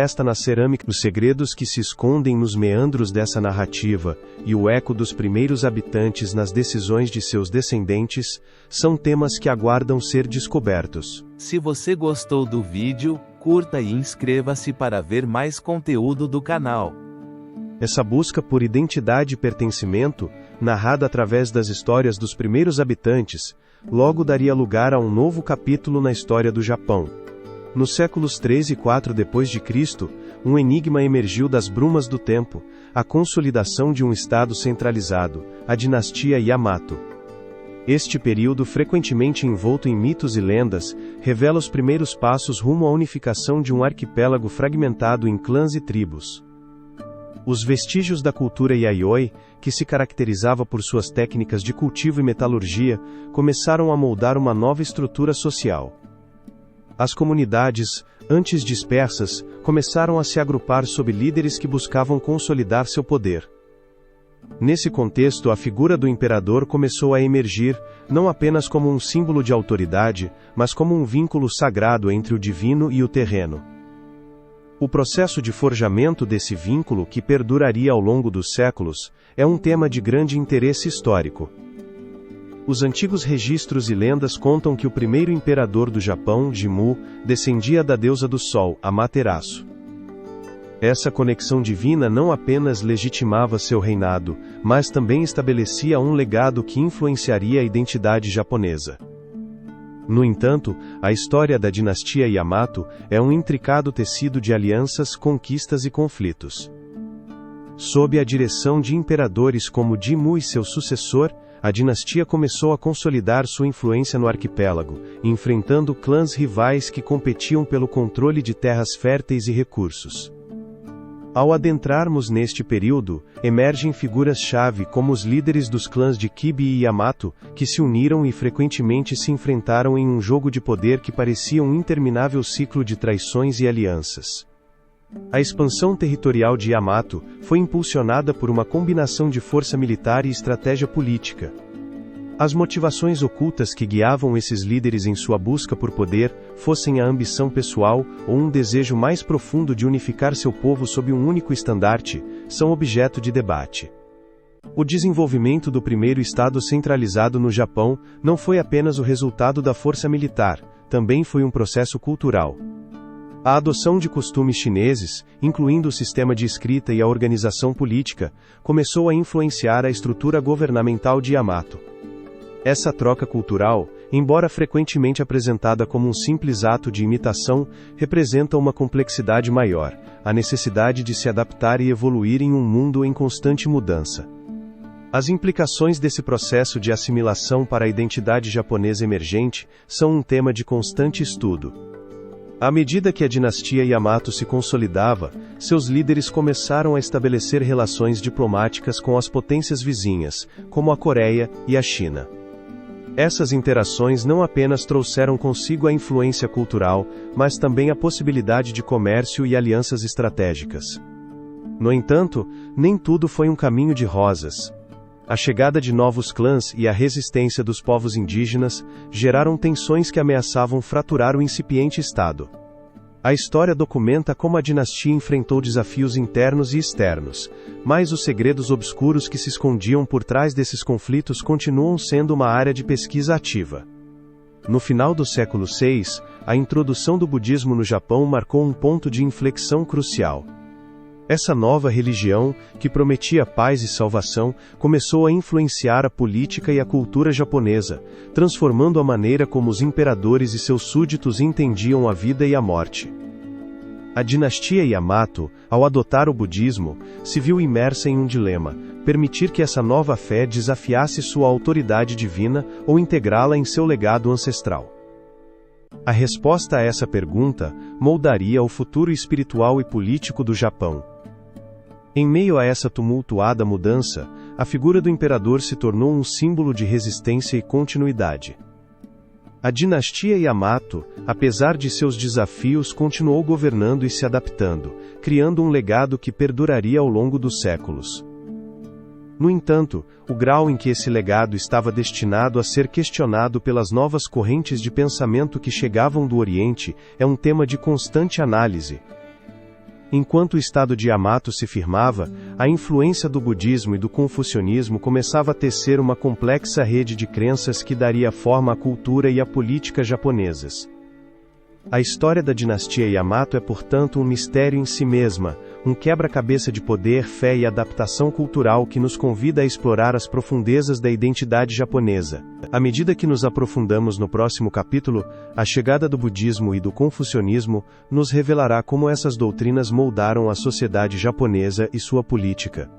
manifesta na cerâmica, os segredos que se escondem nos meandros dessa narrativa, e o eco dos primeiros habitantes nas decisões de seus descendentes, são temas que aguardam ser descobertos. Se você gostou do vídeo, curta e inscreva-se para ver mais conteúdo do canal. Essa busca por identidade e pertencimento, narrada através das histórias dos primeiros habitantes, logo daria lugar a um novo capítulo na história do Japão. Nos séculos 3 e 4 d.C., um enigma emergiu das brumas do tempo, a consolidação de um estado centralizado, a dinastia Yamato. Este período, frequentemente envolto em mitos e lendas, revela os primeiros passos rumo à unificação de um arquipélago fragmentado em clãs e tribos. Os vestígios da cultura Yayoi, que se caracterizava por suas técnicas de cultivo e metalurgia, começaram a moldar uma nova estrutura social. As comunidades, antes dispersas, começaram a se agrupar sob líderes que buscavam consolidar seu poder. Nesse contexto, a figura do imperador começou a emergir, não apenas como um símbolo de autoridade, mas como um vínculo sagrado entre o divino e o terreno. O processo de forjamento desse vínculo, que perduraria ao longo dos séculos, é um tema de grande interesse histórico. Os antigos registros e lendas contam que o primeiro imperador do Japão, Jimmu, descendia da deusa do sol, Amaterasu. Essa conexão divina não apenas legitimava seu reinado, mas também estabelecia um legado que influenciaria a identidade japonesa. No entanto, a história da dinastia Yamato é um intricado tecido de alianças, conquistas e conflitos. Sob a direção de imperadores como Jimmu e seu sucessor, a dinastia começou a consolidar sua influência no arquipélago, enfrentando clãs rivais que competiam pelo controle de terras férteis e recursos. Ao adentrarmos neste período, emergem figuras-chave como os líderes dos clãs de Kibi e Yamato, que se uniram e frequentemente se enfrentaram em um jogo de poder que parecia um interminável ciclo de traições e alianças. A expansão territorial de Yamato foi impulsionada por uma combinação de força militar e estratégia política. As motivações ocultas que guiavam esses líderes em sua busca por poder, fossem a ambição pessoal ou um desejo mais profundo de unificar seu povo sob um único estandarte, são objeto de debate. O desenvolvimento do primeiro Estado centralizado no Japão não foi apenas o resultado da força militar, também foi um processo cultural. A adoção de costumes chineses, incluindo o sistema de escrita e a organização política, começou a influenciar a estrutura governamental de Yamato. Essa troca cultural, embora frequentemente apresentada como um simples ato de imitação, representa uma complexidade maior, a necessidade de se adaptar e evoluir em um mundo em constante mudança. As implicações desse processo de assimilação para a identidade japonesa emergente são um tema de constante estudo. À medida que a dinastia Yamato se consolidava, seus líderes começaram a estabelecer relações diplomáticas com as potências vizinhas, como a Coreia e a China. Essas interações não apenas trouxeram consigo a influência cultural, mas também a possibilidade de comércio e alianças estratégicas. No entanto, nem tudo foi um caminho de rosas. A chegada de novos clãs e a resistência dos povos indígenas geraram tensões que ameaçavam fraturar o incipiente Estado. A história documenta como a dinastia enfrentou desafios internos e externos, mas os segredos obscuros que se escondiam por trás desses conflitos continuam sendo uma área de pesquisa ativa. No final do século VI, a introdução do budismo no Japão marcou um ponto de inflexão crucial. Essa nova religião, que prometia paz e salvação, começou a influenciar a política e a cultura japonesa, transformando a maneira como os imperadores e seus súditos entendiam a vida e a morte. A dinastia Yamato, ao adotar o budismo, se viu imersa em um dilema: permitir que essa nova fé desafiasse sua autoridade divina ou integrá-la em seu legado ancestral. A resposta a essa pergunta moldaria o futuro espiritual e político do Japão. Em meio a essa tumultuada mudança, a figura do imperador se tornou um símbolo de resistência e continuidade. A dinastia Yamato, apesar de seus desafios, continuou governando e se adaptando, criando um legado que perduraria ao longo dos séculos. No entanto, o grau em que esse legado estava destinado a ser questionado pelas novas correntes de pensamento que chegavam do Oriente é um tema de constante análise. Enquanto o estado de Yamato se firmava, a influência do budismo e do confucionismo começava a tecer uma complexa rede de crenças que daria forma à cultura e à política japonesas. A história da dinastia Yamato é, portanto, um mistério em si mesma, um quebra-cabeça de poder, fé e adaptação cultural que nos convida a explorar as profundezas da identidade japonesa. À medida que nos aprofundamos no próximo capítulo, a chegada do budismo e do confucionismo nos revelará como essas doutrinas moldaram a sociedade japonesa e sua política.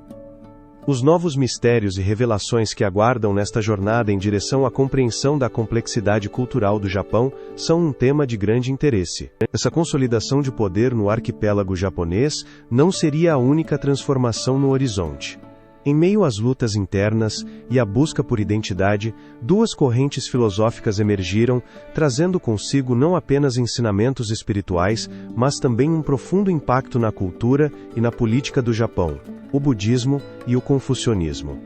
Os novos mistérios e revelações que aguardam nesta jornada em direção à compreensão da complexidade cultural do Japão são um tema de grande interesse. Essa consolidação de poder no arquipélago japonês não seria a única transformação no horizonte. Em meio às lutas internas e à busca por identidade, duas correntes filosóficas emergiram, trazendo consigo não apenas ensinamentos espirituais, mas também um profundo impacto na cultura e na política do Japão: o budismo e o confucionismo.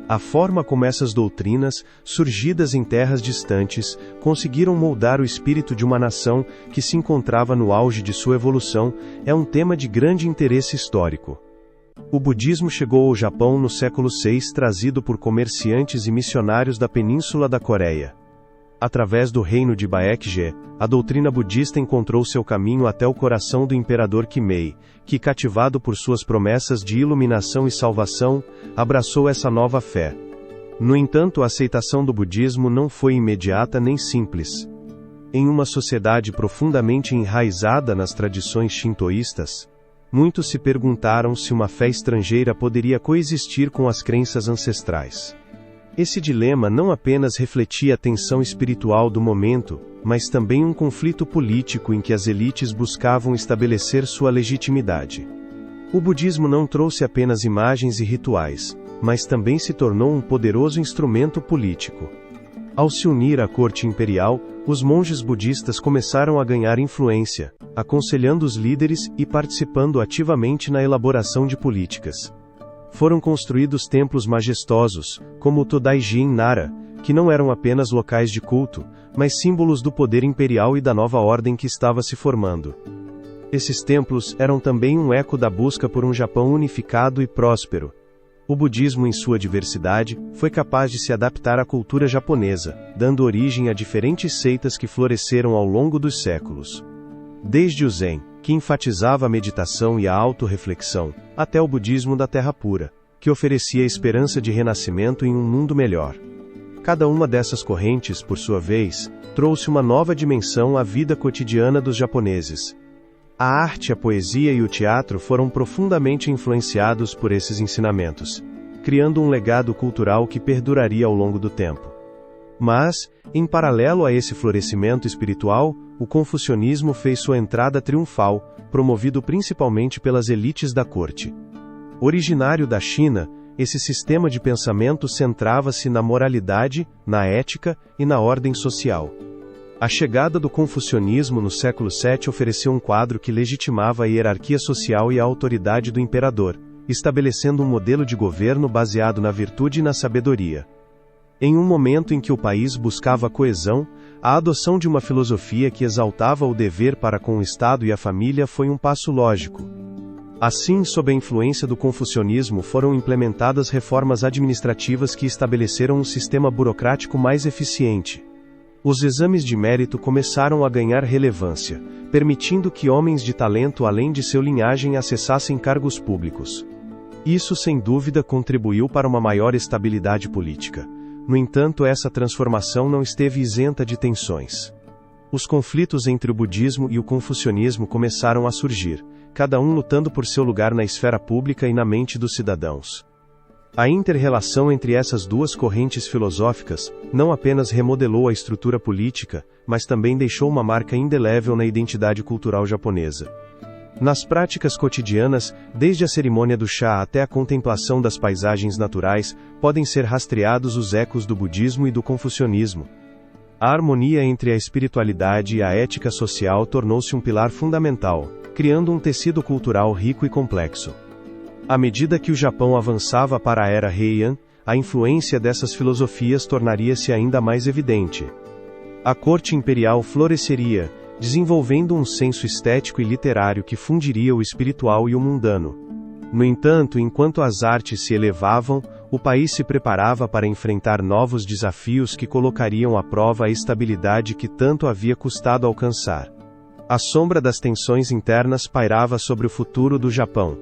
A forma como essas doutrinas, surgidas em terras distantes, conseguiram moldar o espírito de uma nação que se encontrava no auge de sua evolução, é um tema de grande interesse histórico. O budismo chegou ao Japão no século VI, trazido por comerciantes e missionários da Península da Coreia. Através do reino de Baekje, a doutrina budista encontrou seu caminho até o coração do imperador Kimei, que, cativado por suas promessas de iluminação e salvação, abraçou essa nova fé. No entanto, a aceitação do budismo não foi imediata nem simples. Em uma sociedade profundamente enraizada nas tradições shintoístas, muitos se perguntaram se uma fé estrangeira poderia coexistir com as crenças ancestrais. Esse dilema não apenas refletia a tensão espiritual do momento, mas também um conflito político em que as elites buscavam estabelecer sua legitimidade. O budismo não trouxe apenas imagens e rituais, mas também se tornou um poderoso instrumento político. Ao se unir à corte imperial, os monges budistas começaram a ganhar influência, aconselhando os líderes e participando ativamente na elaboração de políticas. Foram construídos templos majestosos, como o Todaiji em Nara, que não eram apenas locais de culto, mas símbolos do poder imperial e da nova ordem que estava se formando. Esses templos eram também um eco da busca por um Japão unificado e próspero. O budismo, em sua diversidade, foi capaz de se adaptar à cultura japonesa, dando origem a diferentes seitas que floresceram ao longo dos séculos. Desde o Zen, que enfatizava a meditação e a autorreflexão, até o budismo da Terra Pura, que oferecia a esperança de renascimento em um mundo melhor. Cada uma dessas correntes, por sua vez, trouxe uma nova dimensão à vida cotidiana dos japoneses. A arte, a poesia e o teatro foram profundamente influenciados por esses ensinamentos, criando um legado cultural que perduraria ao longo do tempo. Mas, em paralelo a esse florescimento espiritual, o confucionismo fez sua entrada triunfal, promovido principalmente pelas elites da corte. Originário da China, esse sistema de pensamento centrava-se na moralidade, na ética e na ordem social. A chegada do confucionismo no século VII ofereceu um quadro que legitimava a hierarquia social e a autoridade do imperador, estabelecendo um modelo de governo baseado na virtude e na sabedoria. Em um momento em que o país buscava coesão, a adoção de uma filosofia que exaltava o dever para com o Estado e a família foi um passo lógico. Assim, sob a influência do confucionismo, foram implementadas reformas administrativas que estabeleceram um sistema burocrático mais eficiente. Os exames de mérito começaram a ganhar relevância, permitindo que homens de talento além de sua linhagem acessassem cargos públicos. Isso sem dúvida contribuiu para uma maior estabilidade política. No entanto, essa transformação não esteve isenta de tensões. Os conflitos entre o budismo e o confucionismo começaram a surgir, cada um lutando por seu lugar na esfera pública e na mente dos cidadãos. A inter-relação entre essas duas correntes filosóficas não apenas remodelou a estrutura política, mas também deixou uma marca indelével na identidade cultural japonesa. Nas práticas cotidianas, desde a cerimônia do chá até a contemplação das paisagens naturais, podem ser rastreados os ecos do budismo e do confucionismo. A harmonia entre a espiritualidade e a ética social tornou-se um pilar fundamental, criando um tecido cultural rico e complexo. À medida que o Japão avançava para a era Heian, a influência dessas filosofias tornaria-se ainda mais evidente. A corte imperial floresceria, desenvolvendo um senso estético e literário que fundiria o espiritual e o mundano. No entanto, enquanto as artes se elevavam, o país se preparava para enfrentar novos desafios que colocariam à prova a estabilidade que tanto havia custado alcançar. A sombra das tensões internas pairava sobre o futuro do Japão.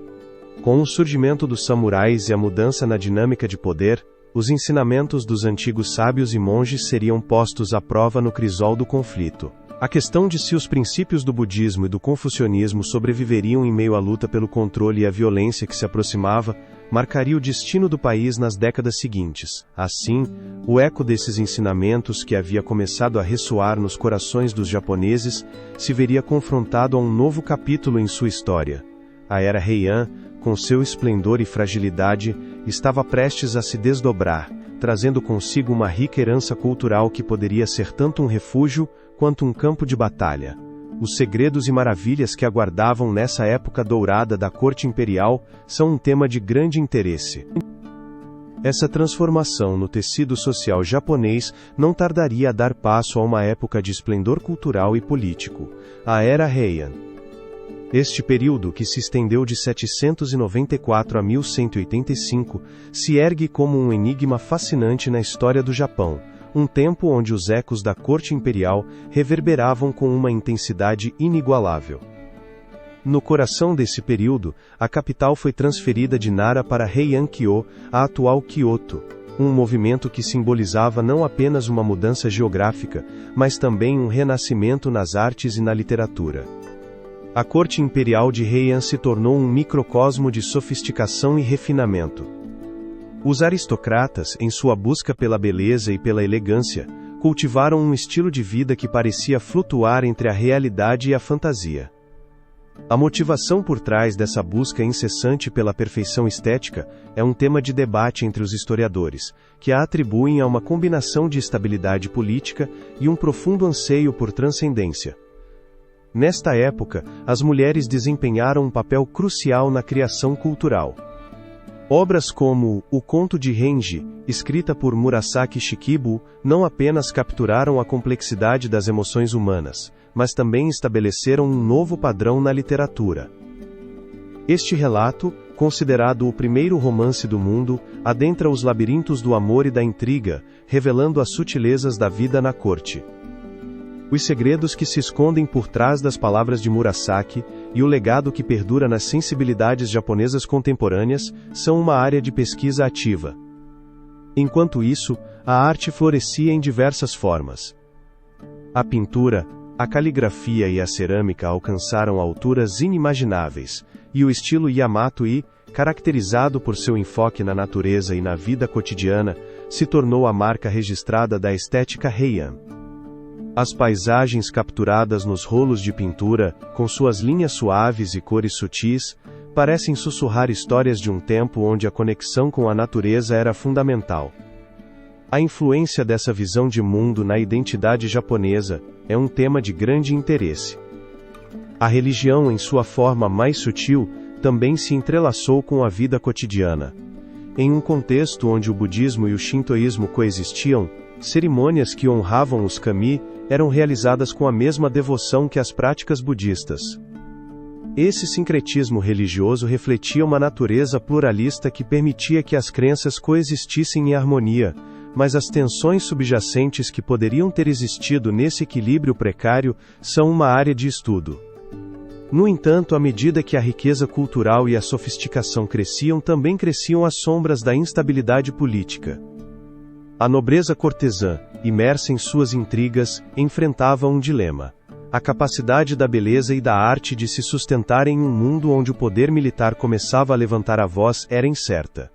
Com o surgimento dos samurais e a mudança na dinâmica de poder, os ensinamentos dos antigos sábios e monges seriam postos à prova no crisol do conflito. A questão de se os princípios do budismo e do confucionismo sobreviveriam em meio à luta pelo controle e à violência que se aproximava, marcaria o destino do país nas décadas seguintes. Assim, o eco desses ensinamentos que havia começado a ressoar nos corações dos japoneses, se veria confrontado a um novo capítulo em sua história. A era Heian, com seu esplendor e fragilidade, estava prestes a se desdobrar, trazendo consigo uma rica herança cultural que poderia ser tanto um refúgio, quanto um campo de batalha. Os segredos e maravilhas que aguardavam nessa época dourada da corte imperial são um tema de grande interesse. Essa transformação no tecido social japonês não tardaria a dar passo a uma época de esplendor cultural e político, a Era Heian. Este período, que se estendeu de 794 a 1185, se ergue como um enigma fascinante na história do Japão, um tempo onde os ecos da corte imperial reverberavam com uma intensidade inigualável. No coração desse período, a capital foi transferida de Nara para Heian-kyo, a atual Kyoto, um movimento que simbolizava não apenas uma mudança geográfica, mas também um renascimento nas artes e na literatura. A corte imperial de Heian se tornou um microcosmo de sofisticação e refinamento. Os aristocratas, em sua busca pela beleza e pela elegância, cultivaram um estilo de vida que parecia flutuar entre a realidade e a fantasia. A motivação por trás dessa busca incessante pela perfeição estética é um tema de debate entre os historiadores, que a atribuem a uma combinação de estabilidade política e um profundo anseio por transcendência. Nesta época, as mulheres desempenharam um papel crucial na criação cultural. Obras como O Conto de Renji, escrita por Murasaki Shikibu, não apenas capturaram a complexidade das emoções humanas, mas também estabeleceram um novo padrão na literatura. Este relato, considerado o primeiro romance do mundo, adentra os labirintos do amor e da intriga, revelando as sutilezas da vida na corte. Os segredos que se escondem por trás das palavras de Murasaki, e o legado que perdura nas sensibilidades japonesas contemporâneas, são uma área de pesquisa ativa. Enquanto isso, a arte florescia em diversas formas. A pintura, a caligrafia e a cerâmica alcançaram alturas inimagináveis, e o estilo Yamato-e, caracterizado por seu enfoque na natureza e na vida cotidiana, se tornou a marca registrada da estética Heian. As paisagens capturadas nos rolos de pintura, com suas linhas suaves e cores sutis, parecem sussurrar histórias de um tempo onde a conexão com a natureza era fundamental. A influência dessa visão de mundo na identidade japonesa é um tema de grande interesse. A religião, em sua forma mais sutil, também se entrelaçou com a vida cotidiana. Em um contexto onde o budismo e o shintoísmo coexistiam, cerimônias que honravam os kami eram realizadas com a mesma devoção que as práticas budistas. Esse sincretismo religioso refletia uma natureza pluralista que permitia que as crenças coexistissem em harmonia, mas as tensões subjacentes que poderiam ter existido nesse equilíbrio precário são uma área de estudo. No entanto, à medida que a riqueza cultural e a sofisticação cresciam, também cresciam as sombras da instabilidade política. A nobreza cortesã, imersa em suas intrigas, enfrentava um dilema: a capacidade da beleza e da arte de se sustentar em um mundo onde o poder militar começava a levantar a voz era incerta.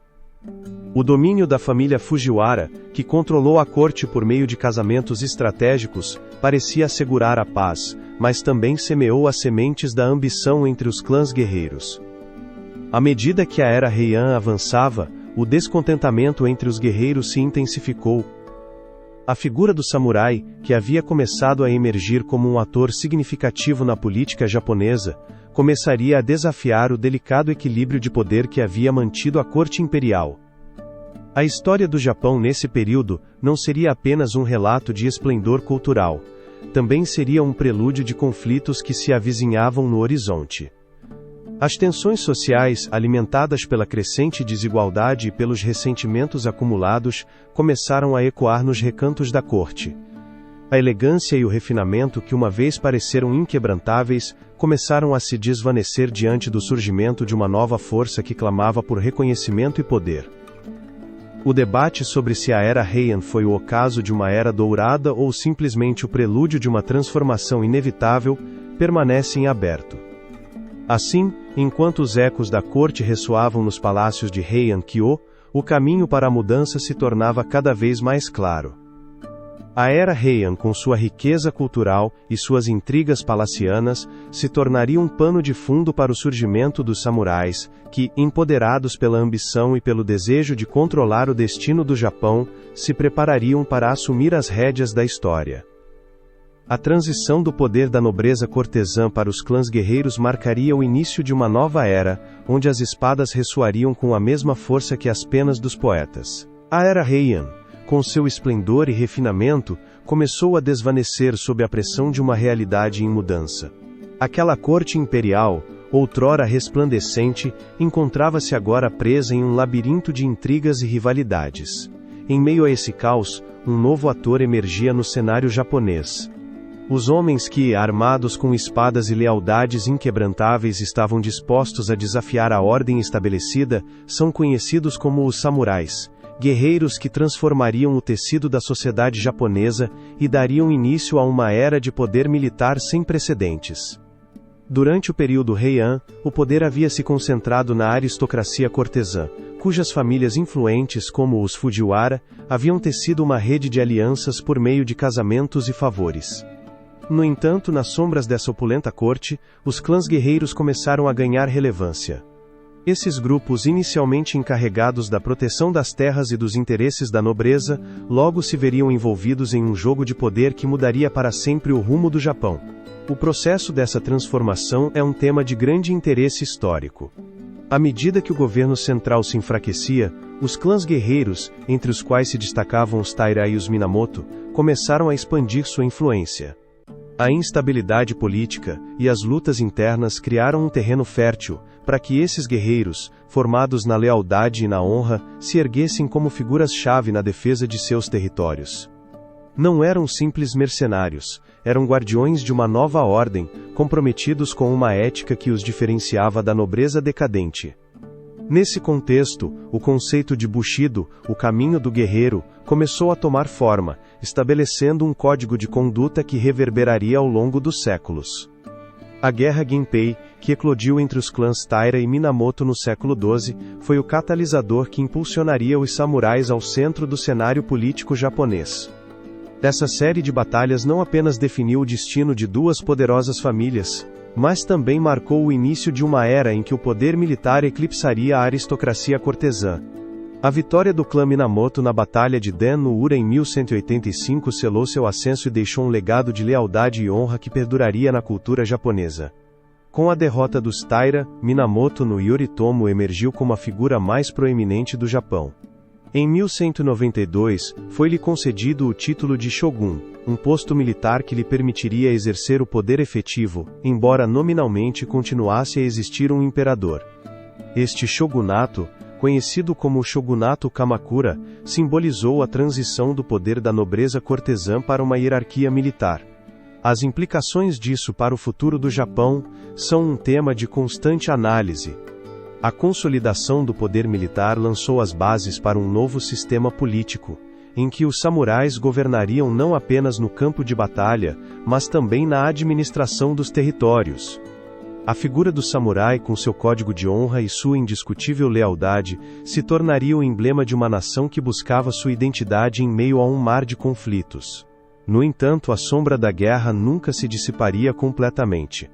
O domínio da família Fujiwara, que controlou a corte por meio de casamentos estratégicos, parecia assegurar a paz, mas também semeou as sementes da ambição entre os clãs guerreiros. À medida que a era Heian avançava, o descontentamento entre os guerreiros se intensificou. A figura do samurai, que havia começado a emergir como um ator significativo na política japonesa, começaria a desafiar o delicado equilíbrio de poder que havia mantido a corte imperial. A história do Japão nesse período não seria apenas um relato de esplendor cultural, também seria um prelúdio de conflitos que se avizinhavam no horizonte. As tensões sociais, alimentadas pela crescente desigualdade e pelos ressentimentos acumulados, começaram a ecoar nos recantos da corte. A elegância e o refinamento que uma vez pareceram inquebrantáveis, começaram a se desvanecer diante do surgimento de uma nova força que clamava por reconhecimento e poder. O debate sobre se a Era Heian foi o ocaso de uma era dourada ou simplesmente o prelúdio de uma transformação inevitável, permanece em aberto. Assim, enquanto os ecos da corte ressoavam nos palácios de Heian-kyo, o caminho para a mudança se tornava cada vez mais claro. A Era Heian, com sua riqueza cultural e suas intrigas palacianas, se tornaria um pano de fundo para o surgimento dos samurais, que, empoderados pela ambição e pelo desejo de controlar o destino do Japão, se preparariam para assumir as rédeas da história. A transição do poder da nobreza cortesã para os clãs guerreiros marcaria o início de uma nova era, onde as espadas ressoariam com a mesma força que as penas dos poetas. A Era Heian, com seu esplendor e refinamento, começou a desvanecer sob a pressão de uma realidade em mudança. Aquela corte imperial, outrora resplandecente, encontrava-se agora presa em um labirinto de intrigas e rivalidades. Em meio a esse caos, um novo ator emergia no cenário japonês. Os homens que, armados com espadas e lealdades inquebrantáveis, estavam dispostos a desafiar a ordem estabelecida, são conhecidos como os samurais, guerreiros que transformariam o tecido da sociedade japonesa e dariam início a uma era de poder militar sem precedentes. Durante o período Heian, o poder havia se concentrado na aristocracia cortesã, cujas famílias influentes, como os Fujiwara, haviam tecido uma rede de alianças por meio de casamentos e favores. No entanto, nas sombras dessa opulenta corte, os clãs guerreiros começaram a ganhar relevância. Esses grupos, inicialmente encarregados da proteção das terras e dos interesses da nobreza, logo se veriam envolvidos em um jogo de poder que mudaria para sempre o rumo do Japão. O processo dessa transformação é um tema de grande interesse histórico. À medida que o governo central se enfraquecia, os clãs guerreiros, entre os quais se destacavam os Taira e os Minamoto, começaram a expandir sua influência. A instabilidade política e as lutas internas criaram um terreno fértil para que esses guerreiros, formados na lealdade e na honra, se erguessem como figuras-chave na defesa de seus territórios. Não eram simples mercenários, eram guardiões de uma nova ordem, comprometidos com uma ética que os diferenciava da nobreza decadente. Nesse contexto, o conceito de Bushido, o caminho do guerreiro, começou a tomar forma, estabelecendo um código de conduta que reverberaria ao longo dos séculos. A Guerra Genpei, que eclodiu entre os clãs Taira e Minamoto no século XII, foi o catalisador que impulsionaria os samurais ao centro do cenário político japonês. Essa série de batalhas não apenas definiu o destino de duas poderosas famílias, mas também marcou o início de uma era em que o poder militar eclipsaria a aristocracia cortesã. A vitória do clã Minamoto na Batalha de Den no Ura em 1185 selou seu ascenso e deixou um legado de lealdade e honra que perduraria na cultura japonesa. Com a derrota dos Taira, Minamoto no Yoritomo emergiu como a figura mais proeminente do Japão. Em 1192, foi-lhe concedido o título de Shogun, um posto militar que lhe permitiria exercer o poder efetivo, embora nominalmente continuasse a existir um imperador. Este shogunato, conhecido como Shogunato Kamakura, simbolizou a transição do poder da nobreza cortesã para uma hierarquia militar. As implicações disso para o futuro do Japão são um tema de constante análise. A consolidação do poder militar lançou as bases para um novo sistema político, em que os samurais governariam não apenas no campo de batalha, mas também na administração dos territórios. A figura do samurai, com seu código de honra e sua indiscutível lealdade, se tornaria o emblema de uma nação que buscava sua identidade em meio a um mar de conflitos. No entanto, a sombra da guerra nunca se dissiparia completamente.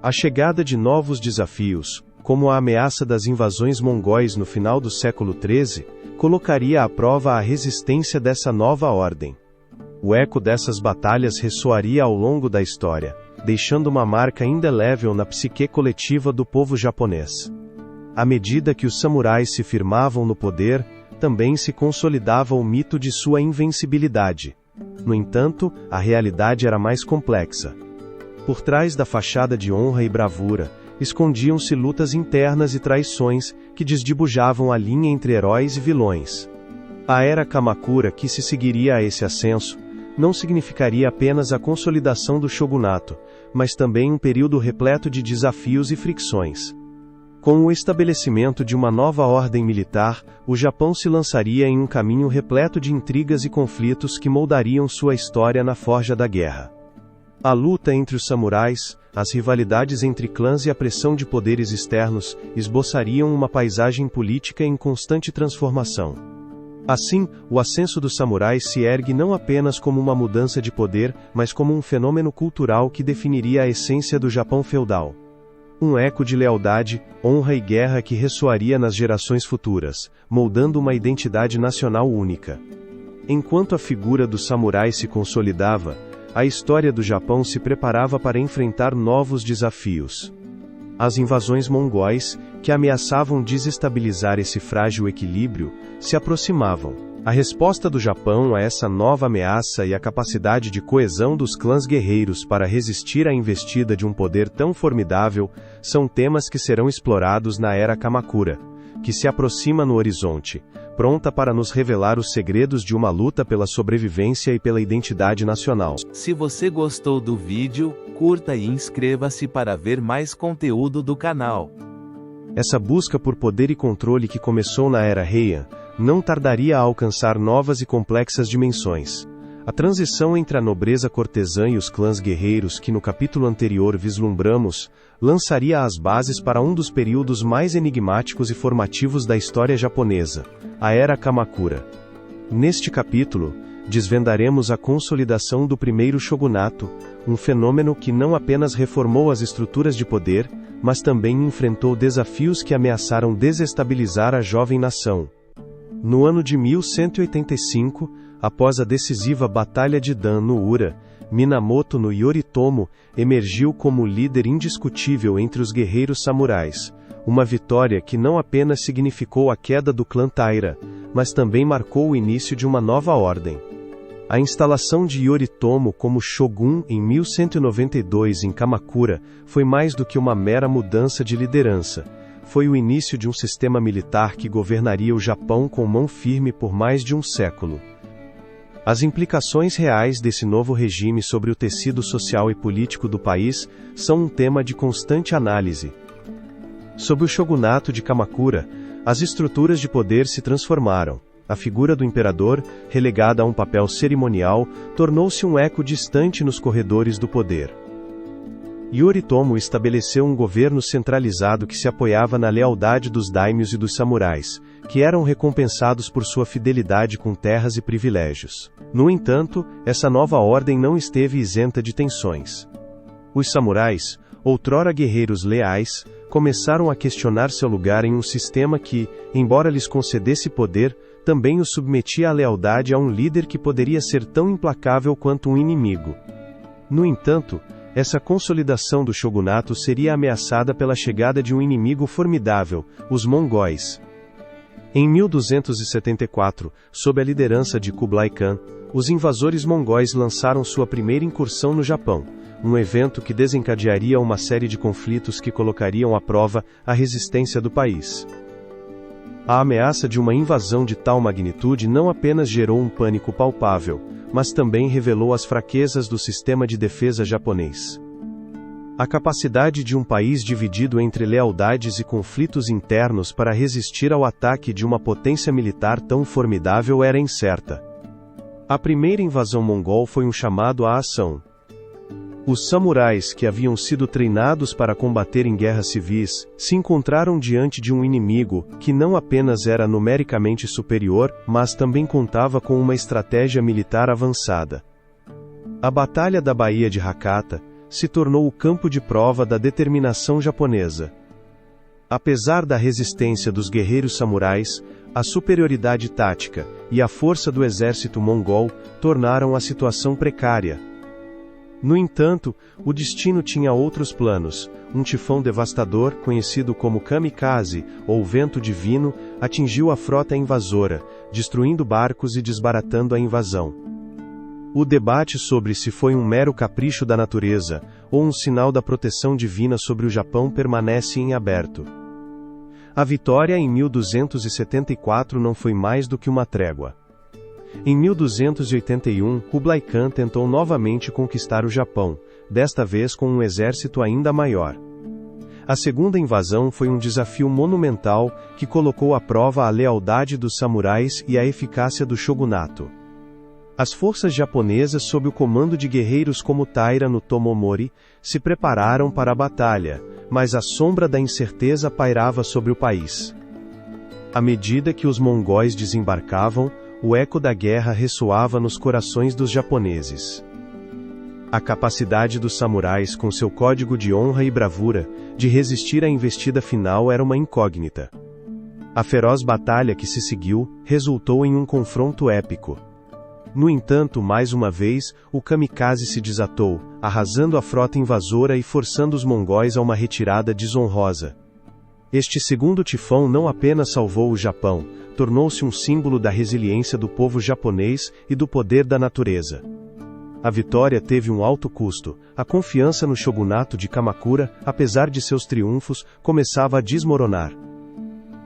A chegada de novos desafios, como a ameaça das invasões mongóis no final do século XIII, colocaria à prova a resistência dessa nova ordem. O eco dessas batalhas ressoaria ao longo da história, deixando uma marca indelével na psique coletiva do povo japonês. À medida que os samurais se firmavam no poder, também se consolidava o mito de sua invencibilidade. No entanto, a realidade era mais complexa. Por trás da fachada de honra e bravura, escondiam-se lutas internas e traições que desdibujavam a linha entre heróis e vilões. A era Kamakura, que se seguiria a esse ascenso, não significaria apenas a consolidação do shogunato, mas também um período repleto de desafios e fricções. Com o estabelecimento de uma nova ordem militar, o Japão se lançaria em um caminho repleto de intrigas e conflitos que moldariam sua história na forja da guerra. A luta entre os samurais, as rivalidades entre clãs e a pressão de poderes externos esboçariam uma paisagem política em constante transformação. Assim, o ascenso dos samurais se ergue não apenas como uma mudança de poder, mas como um fenômeno cultural que definiria a essência do Japão feudal. Um eco de lealdade, honra e guerra que ressoaria nas gerações futuras, moldando uma identidade nacional única. Enquanto a figura do samurai se consolidava, a história do Japão se preparava para enfrentar novos desafios. As invasões mongóis, que ameaçavam desestabilizar esse frágil equilíbrio, se aproximavam. A resposta do Japão a essa nova ameaça e a capacidade de coesão dos clãs guerreiros para resistir à investida de um poder tão formidável são temas que serão explorados na Era Kamakura, que se aproxima no horizonte, pronta para nos revelar os segredos de uma luta pela sobrevivência e pela identidade nacional. Se você gostou do vídeo, curta e inscreva-se para ver mais conteúdo do canal. Essa busca por poder e controle que começou na Era Heian, não tardaria a alcançar novas e complexas dimensões. A transição entre a nobreza cortesã e os clãs guerreiros que no capítulo anterior vislumbramos, lançaria as bases para um dos períodos mais enigmáticos e formativos da história japonesa, a Era Kamakura. Neste capítulo, desvendaremos a consolidação do primeiro shogunato, um fenômeno que não apenas reformou as estruturas de poder, mas também enfrentou desafios que ameaçaram desestabilizar a jovem nação. No ano de 1185, após a decisiva Batalha de Dan no Ura, Minamoto no Yoritomo emergiu como líder indiscutível entre os guerreiros samurais, uma vitória que não apenas significou a queda do clã Taira, mas também marcou o início de uma nova ordem. A instalação de Yoritomo como shogun em 1192 em Kamakura foi mais do que uma mera mudança de liderança. Foi o início de um sistema militar que governaria o Japão com mão firme por mais de um século. As implicações reais desse novo regime sobre o tecido social e político do país são um tema de constante análise. Sob o shogunato de Kamakura, as estruturas de poder se transformaram. A figura do imperador, relegada a um papel cerimonial, tornou-se um eco distante nos corredores do poder. Yoritomo estabeleceu um governo centralizado que se apoiava na lealdade dos daimyos e dos samurais, que eram recompensados por sua fidelidade com terras e privilégios. No entanto, essa nova ordem não esteve isenta de tensões. Os samurais, outrora guerreiros leais, começaram a questionar seu lugar em um sistema que, embora lhes concedesse poder, também os submetia à lealdade a um líder que poderia ser tão implacável quanto um inimigo. No entanto, essa consolidação do shogunato seria ameaçada pela chegada de um inimigo formidável, os mongóis. Em 1274, sob a liderança de Kublai Khan, os invasores mongóis lançaram sua primeira incursão no Japão, um evento que desencadearia uma série de conflitos que colocariam à prova a resistência do país. A ameaça de uma invasão de tal magnitude não apenas gerou um pânico palpável, mas também revelou as fraquezas do sistema de defesa japonês. A capacidade de um país dividido entre lealdades e conflitos internos para resistir ao ataque de uma potência militar tão formidável era incerta. A primeira invasão mongol foi um chamado à ação. Os samurais, que haviam sido treinados para combater em guerras civis, se encontraram diante de um inimigo que não apenas era numericamente superior, mas também contava com uma estratégia militar avançada. A Batalha da Baía de Hakata se tornou o campo de prova da determinação japonesa. Apesar da resistência dos guerreiros samurais, a superioridade tática e a força do exército mongol tornaram a situação precária. No entanto, o destino tinha outros planos. Um tifão devastador, conhecido como kamikaze, ou vento divino, atingiu a frota invasora, destruindo barcos e desbaratando a invasão. O debate sobre se foi um mero capricho da natureza, ou um sinal da proteção divina sobre o Japão permanece em aberto. A vitória em 1274 não foi mais do que uma trégua. Em 1281, Kublai Khan tentou novamente conquistar o Japão, desta vez com um exército ainda maior. A segunda invasão foi um desafio monumental que colocou à prova a lealdade dos samurais e a eficácia do shogunato. As forças japonesas, sob o comando de guerreiros como Taira no Tomomori, se prepararam para a batalha, mas a sombra da incerteza pairava sobre o país. À medida que os mongóis desembarcavam, o eco da guerra ressoava nos corações dos japoneses. A capacidade dos samurais, com seu código de honra e bravura, de resistir à investida final era uma incógnita. A feroz batalha que se seguiu, resultou em um confronto épico. No entanto, mais uma vez, o kamikaze se desatou, arrasando a frota invasora e forçando os mongóis a uma retirada desonrosa. Este segundo tifão não apenas salvou o Japão, tornou-se um símbolo da resiliência do povo japonês e do poder da natureza. A vitória teve um alto custo. A confiança no shogunato de Kamakura, apesar de seus triunfos, começava a desmoronar.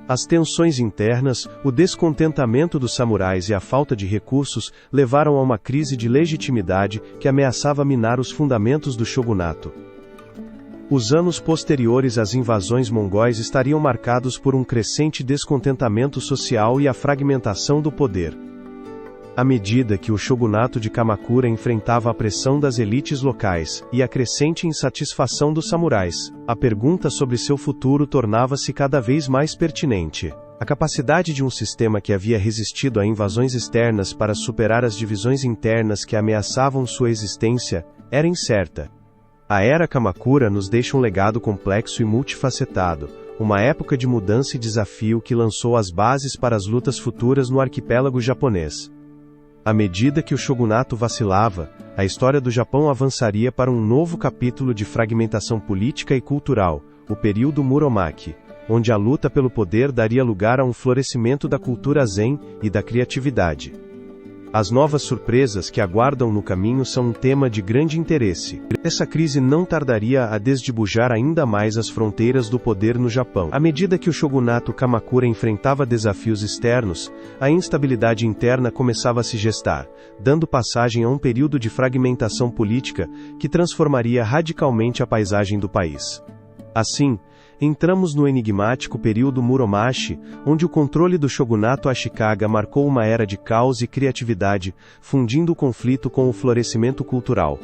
As tensões internas, o descontentamento dos samurais e a falta de recursos levaram a uma crise de legitimidade que ameaçava minar os fundamentos do shogunato. Os anos posteriores às invasões mongóis estariam marcados por um crescente descontentamento social e a fragmentação do poder. À medida que o shogunato de Kamakura enfrentava a pressão das elites locais e a crescente insatisfação dos samurais, a pergunta sobre seu futuro tornava-se cada vez mais pertinente. A capacidade de um sistema que havia resistido a invasões externas para superar as divisões internas que ameaçavam sua existência era incerta. A era Kamakura nos deixa um legado complexo e multifacetado, uma época de mudança e desafio que lançou as bases para as lutas futuras no arquipélago japonês. À medida que o shogunato vacilava, a história do Japão avançaria para um novo capítulo de fragmentação política e cultural, o período Muromachi, onde a luta pelo poder daria lugar a um florescimento da cultura zen e da criatividade. As novas surpresas que aguardam no caminho são um tema de grande interesse. Essa crise não tardaria a desdibujar ainda mais as fronteiras do poder no Japão. À medida que o shogunato Kamakura enfrentava desafios externos, a instabilidade interna começava a se gestar, dando passagem a um período de fragmentação política que transformaria radicalmente a paisagem do país. Assim, entramos no enigmático período Muromachi, onde o controle do shogunato Ashikaga marcou uma era de caos e criatividade, fundindo o conflito com o florescimento cultural.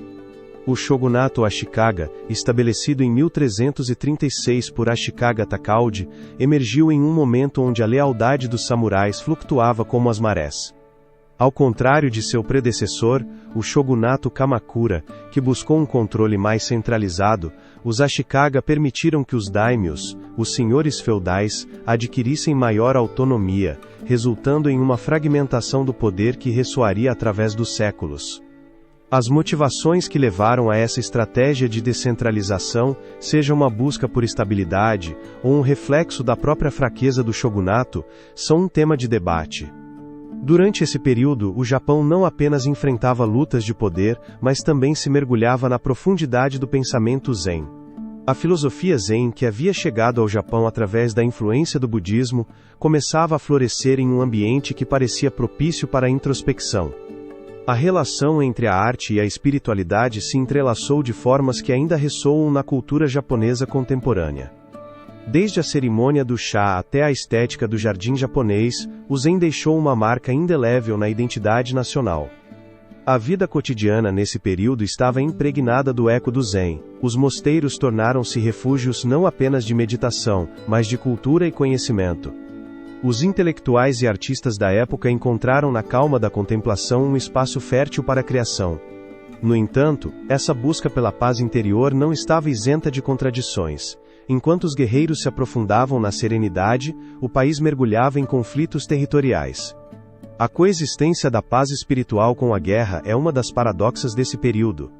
O shogunato Ashikaga, estabelecido em 1336 por Ashikaga Takauji, emergiu em um momento onde a lealdade dos samurais flutuava como as marés. Ao contrário de seu predecessor, o shogunato Kamakura, que buscou um controle mais centralizado, os Ashikaga permitiram que os daimyos, os senhores feudais, adquirissem maior autonomia, resultando em uma fragmentação do poder que ressoaria através dos séculos. As motivações que levaram a essa estratégia de descentralização, seja uma busca por estabilidade, ou um reflexo da própria fraqueza do shogunato, são um tema de debate. Durante esse período, o Japão não apenas enfrentava lutas de poder, mas também se mergulhava na profundidade do pensamento zen. A filosofia zen, que havia chegado ao Japão através da influência do budismo, começava a florescer em um ambiente que parecia propício para a introspecção. A relação entre a arte e a espiritualidade se entrelaçou de formas que ainda ressoam na cultura japonesa contemporânea. Desde a cerimônia do chá até a estética do jardim japonês, o Zen deixou uma marca indelével na identidade nacional. A vida cotidiana nesse período estava impregnada do eco do Zen. Os mosteiros tornaram-se refúgios não apenas de meditação, mas de cultura e conhecimento. Os intelectuais e artistas da época encontraram na calma da contemplação um espaço fértil para a criação. No entanto, essa busca pela paz interior não estava isenta de contradições. Enquanto os guerreiros se aprofundavam na serenidade, o país mergulhava em conflitos territoriais. A coexistência da paz espiritual com a guerra é uma das paradoxas desse período.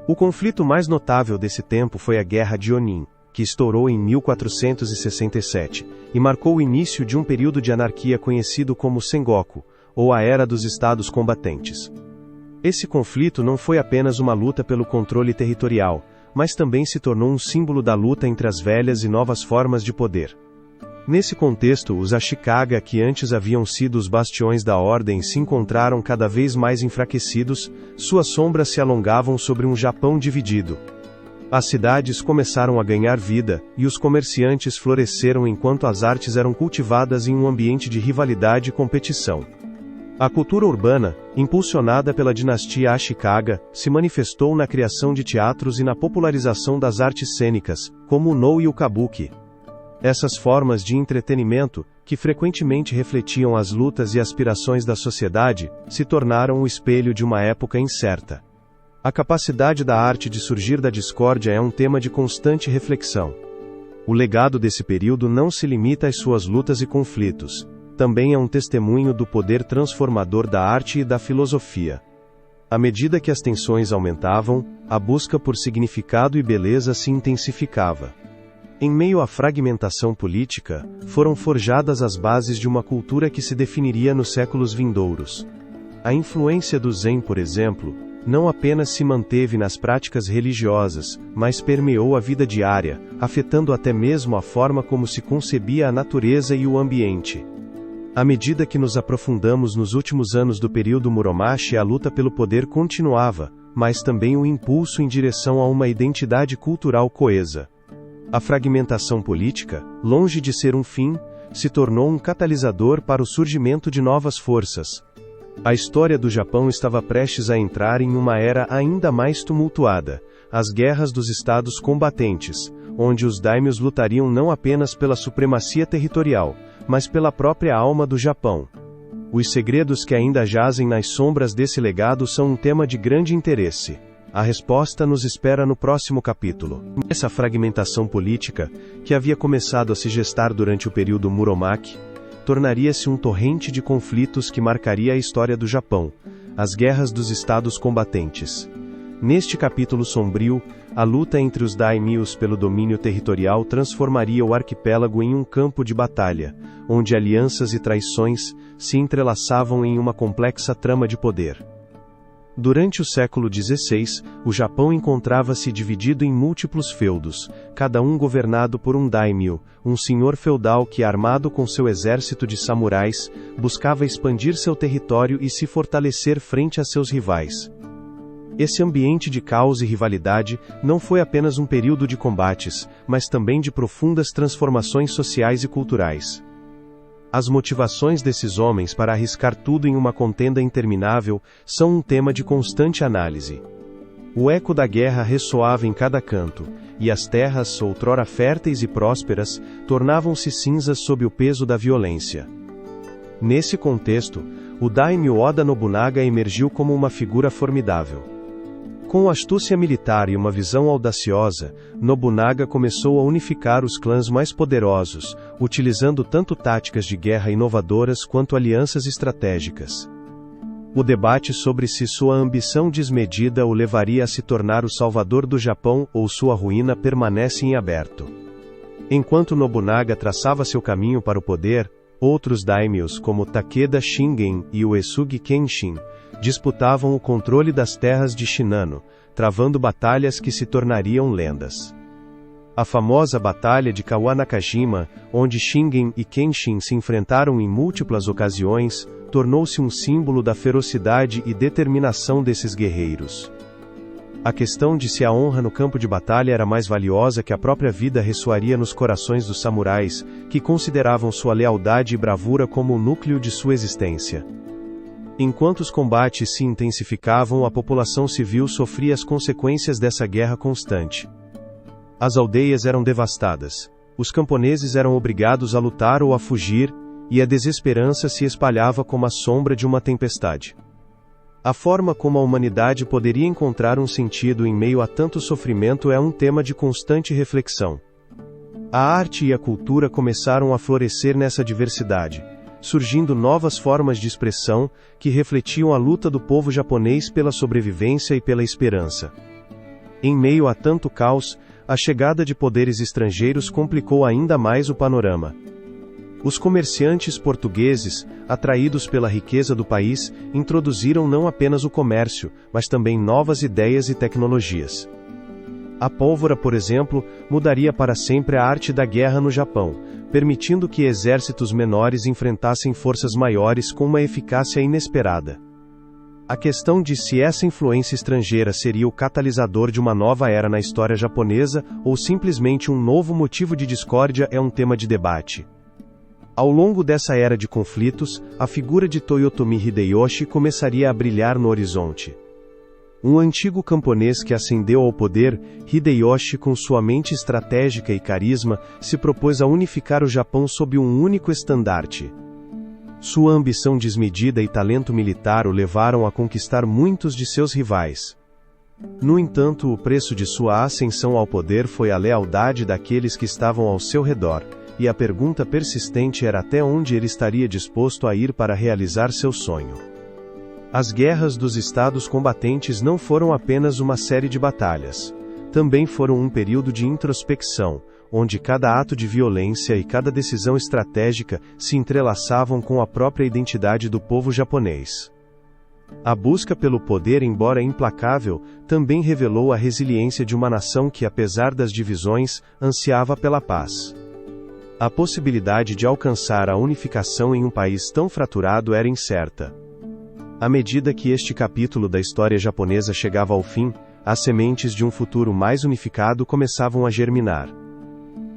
O conflito mais notável desse tempo foi a Guerra de Onin, que estourou em 1467, e marcou o início de um período de anarquia conhecido como Sengoku, ou a Era dos Estados Combatentes. Esse conflito não foi apenas uma luta pelo controle territorial, mas também se tornou um símbolo da luta entre as velhas e novas formas de poder. Nesse contexto, os Ashikaga, que antes haviam sido os bastiões da ordem, se encontraram cada vez mais enfraquecidos, suas sombras se alongavam sobre um Japão dividido. As cidades começaram a ganhar vida, e os comerciantes floresceram enquanto as artes eram cultivadas em um ambiente de rivalidade e competição. A cultura urbana, impulsionada pela dinastia Ashikaga, se manifestou na criação de teatros e na popularização das artes cênicas, como o Noh e o Kabuki. Essas formas de entretenimento, que frequentemente refletiam as lutas e aspirações da sociedade, se tornaram o espelho de uma época incerta. A capacidade da arte de surgir da discórdia é um tema de constante reflexão. O legado desse período não se limita às suas lutas e conflitos. Também é um testemunho do poder transformador da arte e da filosofia. À medida que as tensões aumentavam, a busca por significado e beleza se intensificava. Em meio à fragmentação política, foram forjadas as bases de uma cultura que se definiria nos séculos vindouros. A influência do Zen, por exemplo, não apenas se manteve nas práticas religiosas, mas permeou a vida diária, afetando até mesmo a forma como se concebia a natureza e o ambiente. À medida que nos aprofundamos nos últimos anos do período Muromachi, a luta pelo poder continuava, mas também o impulso em direção a uma identidade cultural coesa. A fragmentação política, longe de ser um fim, se tornou um catalisador para o surgimento de novas forças. A história do Japão estava prestes a entrar em uma era ainda mais tumultuada, as guerras dos estados combatentes, onde os daimyos lutariam não apenas pela supremacia territorial, mas pela própria alma do Japão. Os segredos que ainda jazem nas sombras desse legado são um tema de grande interesse. A resposta nos espera no próximo capítulo. Essa fragmentação política, que havia começado a se gestar durante o período Muromachi, tornaria-se um torrente de conflitos que marcaria a história do Japão, as guerras dos estados combatentes. Neste capítulo sombrio, a luta entre os daimyos pelo domínio territorial transformaria o arquipélago em um campo de batalha, onde alianças e traições se entrelaçavam em uma complexa trama de poder. Durante o século XVI, o Japão encontrava-se dividido em múltiplos feudos, cada um governado por um daimyo, um senhor feudal que, armado com seu exército de samurais, buscava expandir seu território e se fortalecer frente a seus rivais. Esse ambiente de caos e rivalidade não foi apenas um período de combates, mas também de profundas transformações sociais e culturais. As motivações desses homens para arriscar tudo em uma contenda interminável são um tema de constante análise. O eco da guerra ressoava em cada canto, e as terras, outrora férteis e prósperas, tornavam-se cinzas sob o peso da violência. Nesse contexto, o daimyo Oda Nobunaga emergiu como uma figura formidável. Com astúcia militar e uma visão audaciosa, Nobunaga começou a unificar os clãs mais poderosos, utilizando tanto táticas de guerra inovadoras quanto alianças estratégicas. O debate sobre se sua ambição desmedida o levaria a se tornar o salvador do Japão ou sua ruína permanece em aberto. Enquanto Nobunaga traçava seu caminho para o poder, outros daimyos como Takeda Shingen e Uesugi Kenshin disputavam o controle das terras de Shinano, travando batalhas que se tornariam lendas. A famosa Batalha de Kawanakajima, onde Shingen e Kenshin se enfrentaram em múltiplas ocasiões, tornou-se um símbolo da ferocidade e determinação desses guerreiros. A questão de se a honra no campo de batalha era mais valiosa que a própria vida ressoaria nos corações dos samurais, que consideravam sua lealdade e bravura como o núcleo de sua existência. Enquanto os combates se intensificavam, a população civil sofria as consequências dessa guerra constante. As aldeias eram devastadas, os camponeses eram obrigados a lutar ou a fugir, e a desesperança se espalhava como a sombra de uma tempestade. A forma como a humanidade poderia encontrar um sentido em meio a tanto sofrimento é um tema de constante reflexão. A arte e a cultura começaram a florescer nessa diversidade, surgindo novas formas de expressão que refletiam a luta do povo japonês pela sobrevivência e pela esperança. Em meio a tanto caos, a chegada de poderes estrangeiros complicou ainda mais o panorama. Os comerciantes portugueses, atraídos pela riqueza do país, introduziram não apenas o comércio, mas também novas ideias e tecnologias. A pólvora, por exemplo, mudaria para sempre a arte da guerra no Japão, permitindo que exércitos menores enfrentassem forças maiores com uma eficácia inesperada. A questão de se essa influência estrangeira seria o catalisador de uma nova era na história japonesa ou simplesmente um novo motivo de discórdia é um tema de debate. Ao longo dessa era de conflitos, a figura de Toyotomi Hideyoshi começaria a brilhar no horizonte. Um antigo camponês que ascendeu ao poder, Hideyoshi, com sua mente estratégica e carisma, se propôs a unificar o Japão sob um único estandarte. Sua ambição desmedida e talento militar o levaram a conquistar muitos de seus rivais. No entanto, o preço de sua ascensão ao poder foi a lealdade daqueles que estavam ao seu redor, e a pergunta persistente era até onde ele estaria disposto a ir para realizar seu sonho. As guerras dos estados combatentes não foram apenas uma série de batalhas. Também foram um período de introspecção, onde cada ato de violência e cada decisão estratégica se entrelaçavam com a própria identidade do povo japonês. A busca pelo poder, embora implacável, também revelou a resiliência de uma nação que, apesar das divisões, ansiava pela paz. A possibilidade de alcançar a unificação em um país tão fraturado era incerta. À medida que este capítulo da história japonesa chegava ao fim, as sementes de um futuro mais unificado começavam a germinar.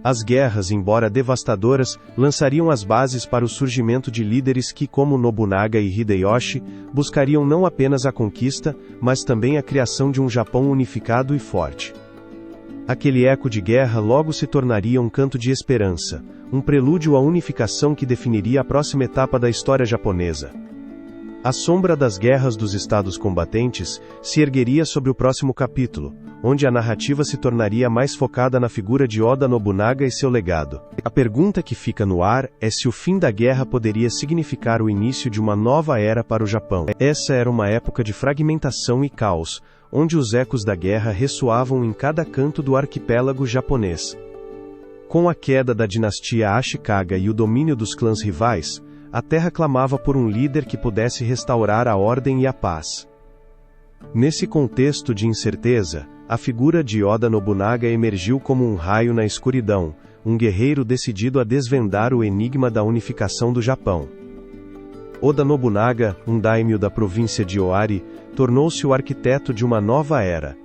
As guerras, embora devastadoras, lançariam as bases para o surgimento de líderes que, como Nobunaga e Hideyoshi, buscariam não apenas a conquista, mas também a criação de um Japão unificado e forte. Aquele eco de guerra logo se tornaria um canto de esperança, um prelúdio à unificação que definiria a próxima etapa da história japonesa. A sombra das guerras dos estados combatentes se ergueria sobre o próximo capítulo, onde a narrativa se tornaria mais focada na figura de Oda Nobunaga e seu legado. A pergunta que fica no ar é se o fim da guerra poderia significar o início de uma nova era para o Japão. Essa era uma época de fragmentação e caos, onde os ecos da guerra ressoavam em cada canto do arquipélago japonês. Com a queda da dinastia Ashikaga e o domínio dos clãs rivais, a terra clamava por um líder que pudesse restaurar a ordem e a paz. Nesse contexto de incerteza, a figura de Oda Nobunaga emergiu como um raio na escuridão, um guerreiro decidido a desvendar o enigma da unificação do Japão. Oda Nobunaga, um daimyo da província de Owari, tornou-se o arquiteto de uma nova era.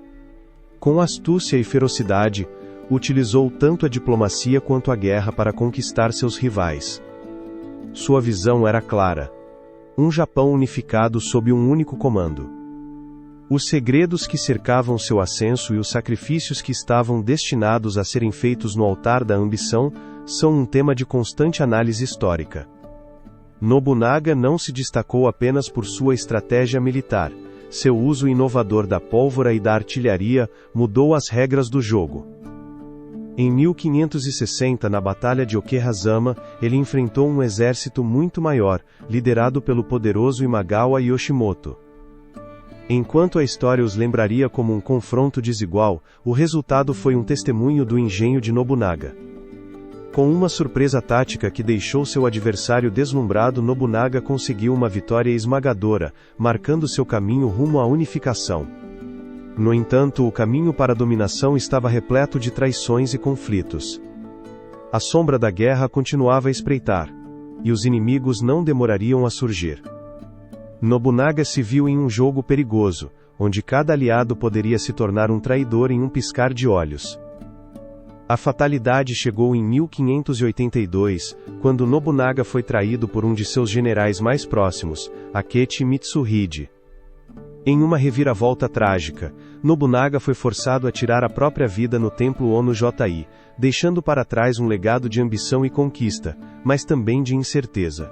Com astúcia e ferocidade, utilizou tanto a diplomacia quanto a guerra para conquistar seus rivais. Sua visão era clara. Um Japão unificado sob um único comando. Os segredos que cercavam seu ascenso e os sacrifícios que estavam destinados a serem feitos no altar da ambição são um tema de constante análise histórica. Nobunaga não se destacou apenas por sua estratégia militar. Seu uso inovador da pólvora e da artilharia mudou as regras do jogo. Em 1560, na Batalha de Okehazama, ele enfrentou um exército muito maior, liderado pelo poderoso Imagawa Yoshimoto. Enquanto a história os lembraria como um confronto desigual, o resultado foi um testemunho do engenho de Nobunaga. Com uma surpresa tática que deixou seu adversário deslumbrado, Nobunaga conseguiu uma vitória esmagadora, marcando seu caminho rumo à unificação. No entanto, o caminho para a dominação estava repleto de traições e conflitos. A sombra da guerra continuava a espreitar, e os inimigos não demorariam a surgir. Nobunaga se viu em um jogo perigoso, onde cada aliado poderia se tornar um traidor em um piscar de olhos. A fatalidade chegou em 1582, quando Nobunaga foi traído por um de seus generais mais próximos, Akechi Mitsuhide. Em uma reviravolta trágica, Nobunaga foi forçado a tirar a própria vida no Templo Ono-ji, deixando para trás um legado de ambição e conquista, mas também de incerteza.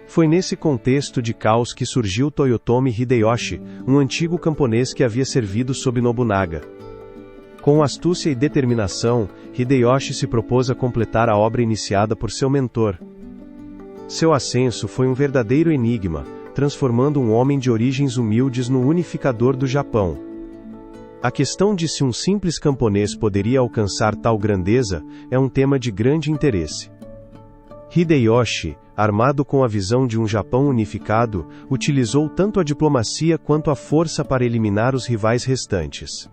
Foi nesse contexto de caos que surgiu Toyotomi Hideyoshi, um antigo camponês que havia servido sob Nobunaga. Com astúcia e determinação, Hideyoshi se propôs a completar a obra iniciada por seu mentor. Seu ascenso foi um verdadeiro enigma, transformando um homem de origens humildes no unificador do Japão. A questão de se um simples camponês poderia alcançar tal grandeza é um tema de grande interesse. Hideyoshi, armado com a visão de um Japão unificado, utilizou tanto a diplomacia quanto a força para eliminar os rivais restantes.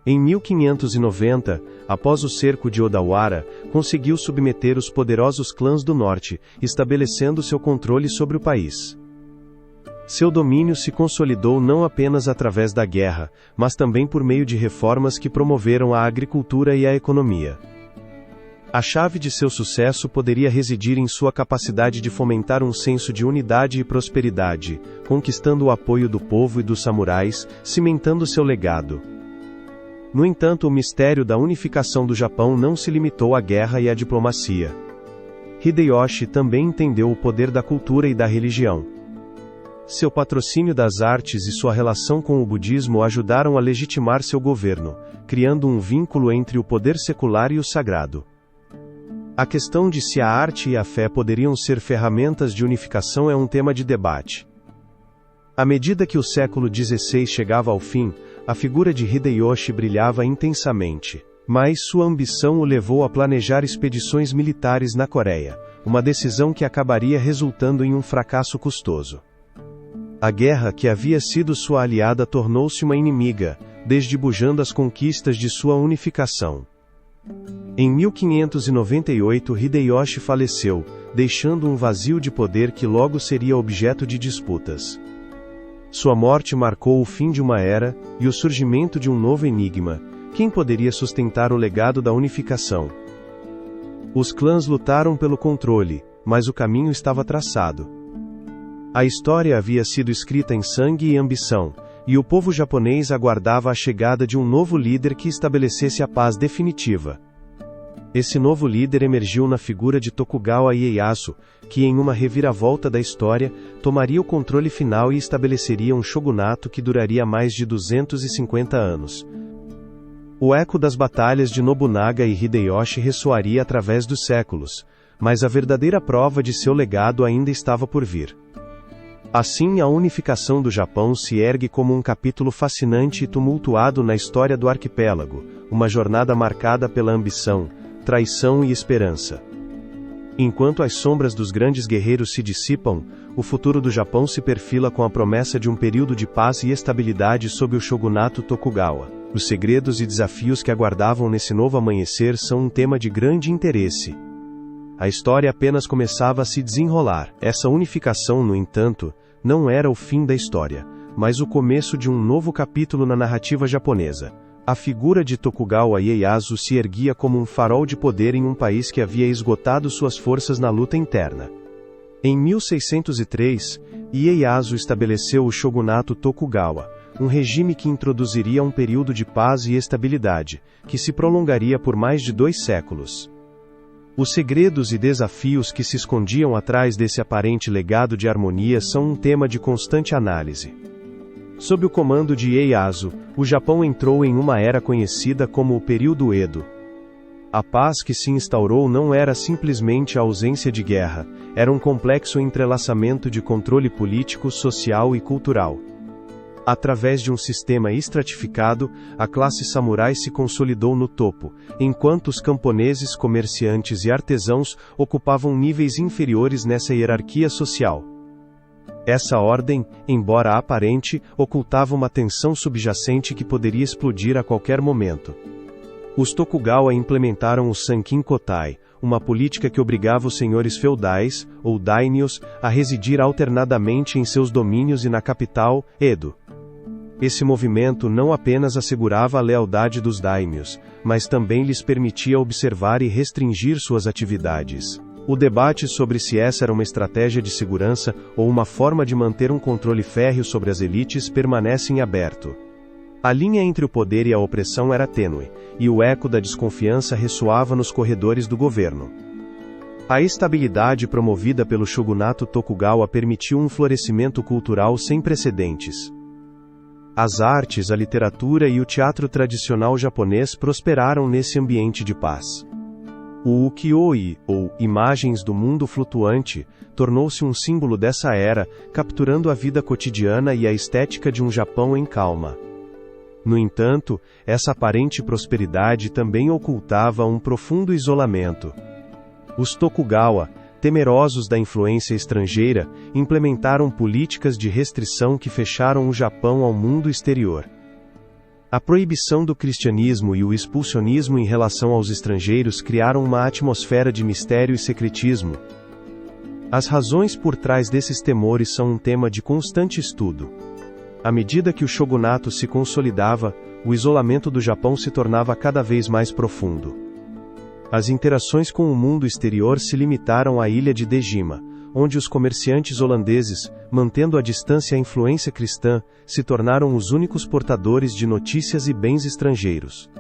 Em 1590, após o cerco de Odawara, conseguiu submeter os poderosos clãs do norte, estabelecendo seu controle sobre o país. Seu domínio se consolidou não apenas através da guerra, mas também por meio de reformas que promoveram a agricultura e a economia. A chave de seu sucesso poderia residir em sua capacidade de fomentar um senso de unidade e prosperidade, conquistando o apoio do povo e dos samurais, cimentando seu legado. No entanto, o mistério da unificação do Japão não se limitou à guerra e à diplomacia. Hideyoshi também entendeu o poder da cultura e da religião. Seu patrocínio das artes e sua relação com o budismo ajudaram a legitimar seu governo, criando um vínculo entre o poder secular e o sagrado. A questão de se a arte e a fé poderiam ser ferramentas de unificação é um tema de debate. À medida que o século XVI chegava ao fim, a figura de Hideyoshi brilhava intensamente. Mas sua ambição o levou a planejar expedições militares na Coreia, uma decisão que acabaria resultando em um fracasso custoso. A guerra que havia sido sua aliada tornou-se uma inimiga, desdibujando as conquistas de sua unificação. Em 1598 Hideyoshi faleceu, deixando um vazio de poder que logo seria objeto de disputas. Sua morte marcou o fim de uma era, e o surgimento de um novo enigma: quem poderia sustentar o legado da unificação? Os clãs lutaram pelo controle, mas o caminho estava traçado. A história havia sido escrita em sangue e ambição, e o povo japonês aguardava a chegada de um novo líder que estabelecesse a paz definitiva. Esse novo líder emergiu na figura de Tokugawa Ieyasu, que em uma reviravolta da história, tomaria o controle final e estabeleceria um shogunato que duraria mais de 250 anos. O eco das batalhas de Nobunaga e Hideyoshi ressoaria através dos séculos, mas a verdadeira prova de seu legado ainda estava por vir. Assim, a unificação do Japão se ergue como um capítulo fascinante e tumultuado na história do arquipélago, uma jornada marcada pela ambição, traição e esperança. Enquanto as sombras dos grandes guerreiros se dissipam, o futuro do Japão se perfila com a promessa de um período de paz e estabilidade sob o shogunato Tokugawa. Os segredos e desafios que aguardavam nesse novo amanhecer são um tema de grande interesse. A história apenas começava a se desenrolar. Essa unificação, no entanto, não era o fim da história, mas o começo de um novo capítulo na narrativa japonesa. A figura de Tokugawa Ieyasu se erguia como um farol de poder em um país que havia esgotado suas forças na luta interna. Em 1603, Ieyasu estabeleceu o shogunato Tokugawa, um regime que introduziria um período de paz e estabilidade, que se prolongaria por mais de 2 séculos. Os segredos e desafios que se escondiam atrás desse aparente legado de harmonia são um tema de constante análise. Sob o comando de Ieyasu, o Japão entrou em uma era conhecida como o período Edo. A paz que se instaurou não era simplesmente a ausência de guerra, era um complexo entrelaçamento de controle político, social e cultural. Através de um sistema estratificado, a classe samurai se consolidou no topo, enquanto os camponeses, comerciantes e artesãos ocupavam níveis inferiores nessa hierarquia social. Essa ordem, embora aparente, ocultava uma tensão subjacente que poderia explodir a qualquer momento. Os Tokugawa implementaram o Sankin Kotai, uma política que obrigava os senhores feudais, ou daimyos, a residir alternadamente em seus domínios e na capital, Edo. Esse movimento não apenas assegurava a lealdade dos daimyos, mas também lhes permitia observar e restringir suas atividades. O debate sobre se essa era uma estratégia de segurança ou uma forma de manter um controle férreo sobre as elites permanece em aberto. A linha entre o poder e a opressão era tênue, e o eco da desconfiança ressoava nos corredores do governo. A estabilidade promovida pelo shogunato Tokugawa permitiu um florescimento cultural sem precedentes. As artes, a literatura e o teatro tradicional japonês prosperaram nesse ambiente de paz. O ukiyo-e, ou imagens do mundo flutuante, tornou-se um símbolo dessa era, capturando a vida cotidiana e a estética de um Japão em calma. No entanto, essa aparente prosperidade também ocultava um profundo isolamento. Os Tokugawa, temerosos da influência estrangeira, implementaram políticas de restrição que fecharam o Japão ao mundo exterior. A proibição do cristianismo e o expulsionismo em relação aos estrangeiros criaram uma atmosfera de mistério e secretismo. As razões por trás desses temores são um tema de constante estudo. À medida que o shogunato se consolidava, o isolamento do Japão se tornava cada vez mais profundo. As interações com o mundo exterior se limitaram à ilha de Dejima, onde os comerciantes holandeses, mantendo à distância a influência cristã, se tornaram os únicos portadores de notícias e bens estrangeiros.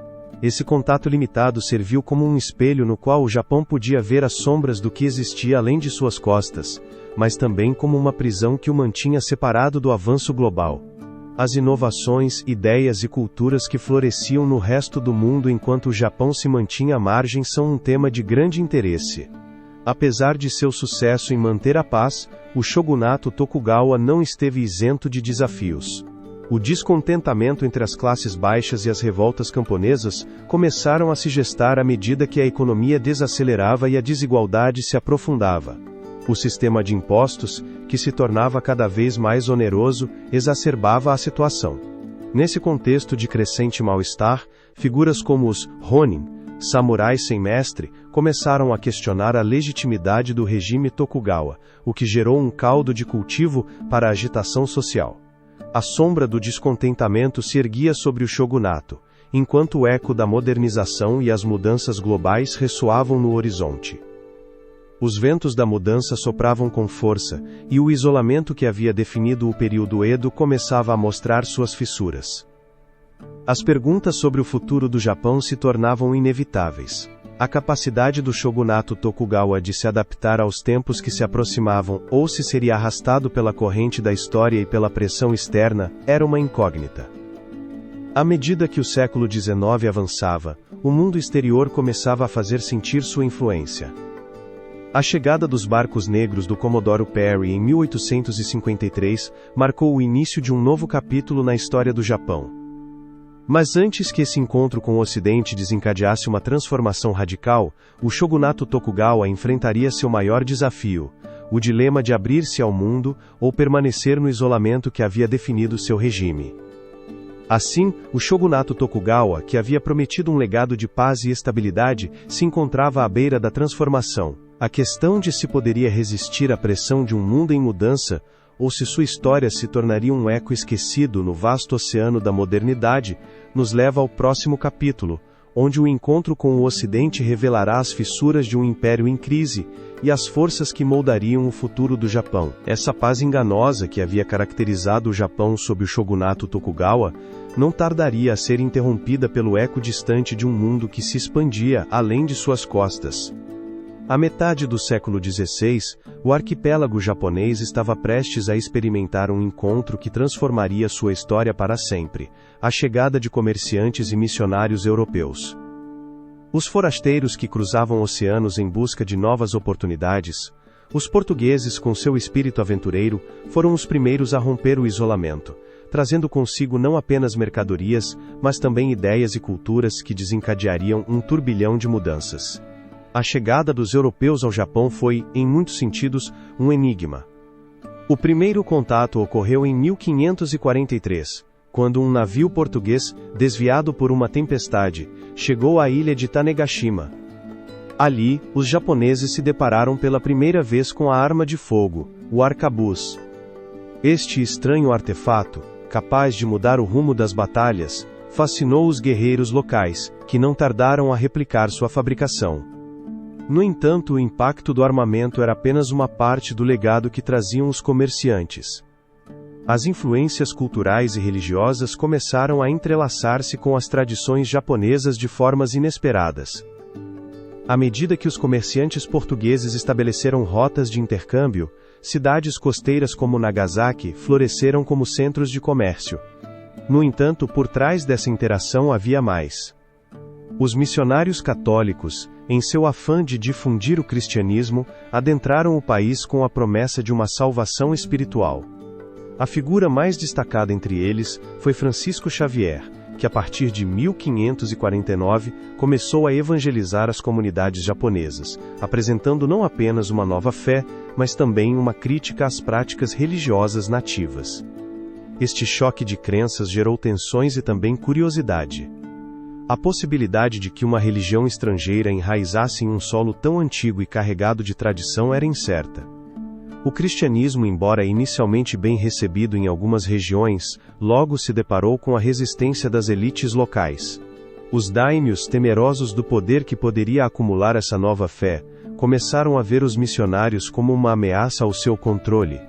Esse contato limitado serviu como um espelho no qual o Japão podia ver as sombras do que existia além de suas costas, mas também como uma prisão que o mantinha separado do avanço global. As inovações, ideias e culturas que floresciam no resto do mundo enquanto o Japão se mantinha à margem são um tema de grande interesse. Apesar de seu sucesso em manter a paz, o shogunato Tokugawa não esteve isento de desafios. O descontentamento entre as classes baixas e as revoltas camponesas começaram a se gestar à medida que a economia desacelerava e a desigualdade se aprofundava. O sistema de impostos, que se tornava cada vez mais oneroso, exacerbava a situação. Nesse contexto de crescente mal-estar, figuras como os Ronin, samurais sem mestre, começaram a questionar a legitimidade do regime Tokugawa, o que gerou um caldo de cultivo para a agitação social. A sombra do descontentamento se erguia sobre o shogunato, enquanto o eco da modernização e as mudanças globais ressoavam no horizonte. Os ventos da mudança sopravam com força, e o isolamento que havia definido o período Edo começava a mostrar suas fissuras. As perguntas sobre o futuro do Japão se tornavam inevitáveis. A capacidade do shogunato Tokugawa de se adaptar aos tempos que se aproximavam ou se seria arrastado pela corrente da história e pela pressão externa, era uma incógnita. À medida que o século XIX avançava, o mundo exterior começava a fazer sentir sua influência. A chegada dos barcos negros do Comodoro Perry em 1853 marcou o início de um novo capítulo na história do Japão. Mas antes que esse encontro com o Ocidente desencadeasse uma transformação radical, o shogunato Tokugawa enfrentaria seu maior desafio, o dilema de abrir-se ao mundo ou permanecer no isolamento que havia definido seu regime. Assim, o shogunato Tokugawa, que havia prometido um legado de paz e estabilidade, se encontrava à beira da transformação. A questão de se poderia resistir à pressão de um mundo em mudança, ou se sua história se tornaria um eco esquecido no vasto oceano da modernidade, nos leva ao próximo capítulo, onde o encontro com o Ocidente revelará as fissuras de um império em crise, e as forças que moldariam o futuro do Japão. Essa paz enganosa que havia caracterizado o Japão sob o shogunato Tokugawa, não tardaria a ser interrompida pelo eco distante de um mundo que se expandia além de suas costas. À metade do século XVI, o arquipélago japonês estava prestes a experimentar um encontro que transformaria sua história para sempre: a chegada de comerciantes e missionários europeus. Os forasteiros que cruzavam oceanos em busca de novas oportunidades, os portugueses com seu espírito aventureiro, foram os primeiros a romper o isolamento, trazendo consigo não apenas mercadorias, mas também ideias e culturas que desencadeariam um turbilhão de mudanças. A chegada dos europeus ao Japão foi, em muitos sentidos, um enigma. O primeiro contato ocorreu em 1543, quando um navio português, desviado por uma tempestade, chegou à ilha de Tanegashima. Ali, os japoneses se depararam pela primeira vez com a arma de fogo, o arcabuz. Este estranho artefato, capaz de mudar o rumo das batalhas, fascinou os guerreiros locais, que não tardaram a replicar sua fabricação. No entanto, o impacto do armamento era apenas uma parte do legado que traziam os comerciantes. As influências culturais e religiosas começaram a entrelaçar-se com as tradições japonesas de formas inesperadas. À medida que os comerciantes portugueses estabeleceram rotas de intercâmbio, cidades costeiras como Nagasaki floresceram como centros de comércio. No entanto, por trás dessa interação havia mais. Os missionários católicos, em seu afã de difundir o cristianismo, adentraram o país com a promessa de uma salvação espiritual. A figura mais destacada entre eles foi Francisco Xavier, que a partir de 1549 começou a evangelizar as comunidades japonesas, apresentando não apenas uma nova fé, mas também uma crítica às práticas religiosas nativas. Este choque de crenças gerou tensões e também curiosidade. A possibilidade de que uma religião estrangeira enraizasse em um solo tão antigo e carregado de tradição era incerta. O cristianismo, embora inicialmente bem recebido em algumas regiões, logo se deparou com a resistência das elites locais. Os daimyos, temerosos do poder que poderia acumular essa nova fé, começaram a ver os missionários como uma ameaça ao seu controle.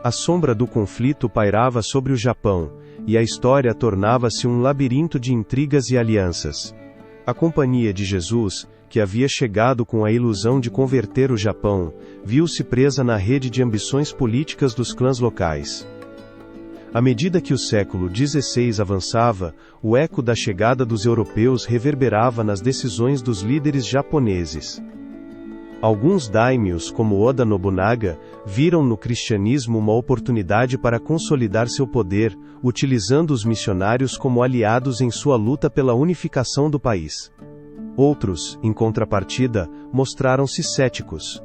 A sombra do conflito pairava sobre o Japão, e a história tornava-se um labirinto de intrigas e alianças. A Companhia de Jesus, que havia chegado com a ilusão de converter o Japão, viu-se presa na rede de ambições políticas dos clãs locais. À medida que o século XVI avançava, o eco da chegada dos europeus reverberava nas decisões dos líderes japoneses. Alguns daimyos, como Oda Nobunaga, viram no cristianismo uma oportunidade para consolidar seu poder, utilizando os missionários como aliados em sua luta pela unificação do país. Outros, em contrapartida, mostraram-se céticos.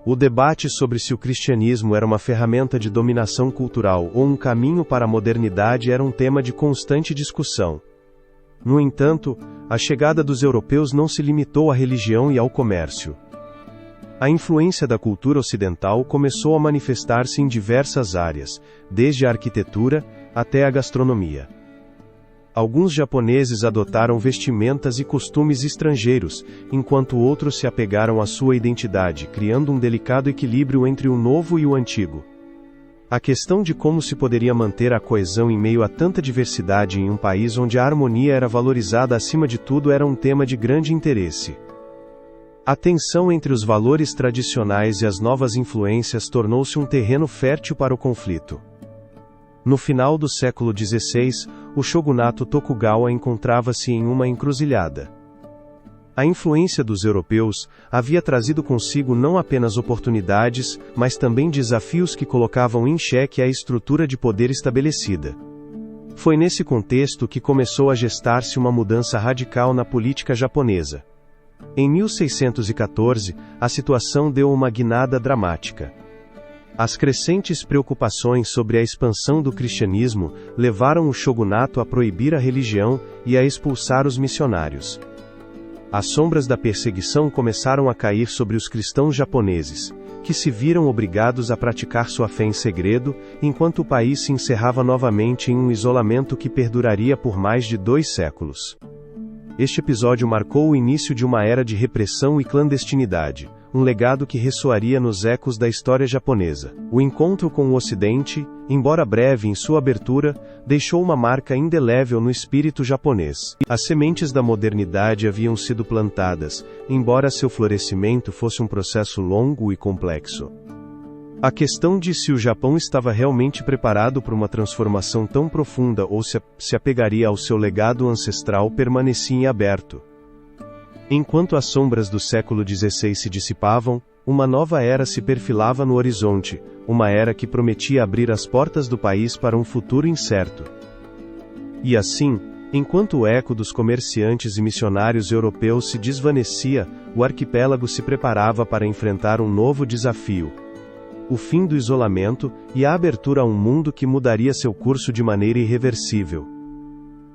O debate sobre se o cristianismo era uma ferramenta de dominação cultural ou um caminho para a modernidade era um tema de constante discussão. No entanto, a chegada dos europeus não se limitou à religião e ao comércio. A influência da cultura ocidental começou a manifestar-se em diversas áreas, desde a arquitetura até a gastronomia. Alguns japoneses adotaram vestimentas e costumes estrangeiros, enquanto outros se apegaram à sua identidade, criando um delicado equilíbrio entre o novo e o antigo. A questão de como se poderia manter a coesão em meio a tanta diversidade em um país onde a harmonia era valorizada acima de tudo era um tema de grande interesse. A tensão entre os valores tradicionais e as novas influências tornou-se um terreno fértil para o conflito. No final do século XVI, o shogunato Tokugawa encontrava-se em uma encruzilhada. A influência dos europeus havia trazido consigo não apenas oportunidades, mas também desafios que colocavam em xeque a estrutura de poder estabelecida. Foi nesse contexto que começou a gestar-se uma mudança radical na política japonesa. Em 1614, a situação deu uma guinada dramática. As crescentes preocupações sobre a expansão do cristianismo levaram o shogunato a proibir a religião e a expulsar os missionários. As sombras da perseguição começaram a cair sobre os cristãos japoneses, que se viram obrigados a praticar sua fé em segredo, enquanto o país se encerrava novamente em um isolamento que perduraria por mais de 2 séculos. Este episódio marcou o início de uma era de repressão e clandestinidade, um legado que ressoaria nos ecos da história japonesa. O encontro com o Ocidente, embora breve em sua abertura, deixou uma marca indelével no espírito japonês. As sementes da modernidade haviam sido plantadas, embora seu florescimento fosse um processo longo e complexo. A questão de se o Japão estava realmente preparado para uma transformação tão profunda ou se apegaria ao seu legado ancestral permanecia em aberto. Enquanto as sombras do século XVI se dissipavam, uma nova era se perfilava no horizonte, uma era que prometia abrir as portas do país para um futuro incerto. E assim, enquanto o eco dos comerciantes e missionários europeus se desvanecia, o arquipélago se preparava para enfrentar um novo desafio: o fim do isolamento e a abertura a um mundo que mudaria seu curso de maneira irreversível.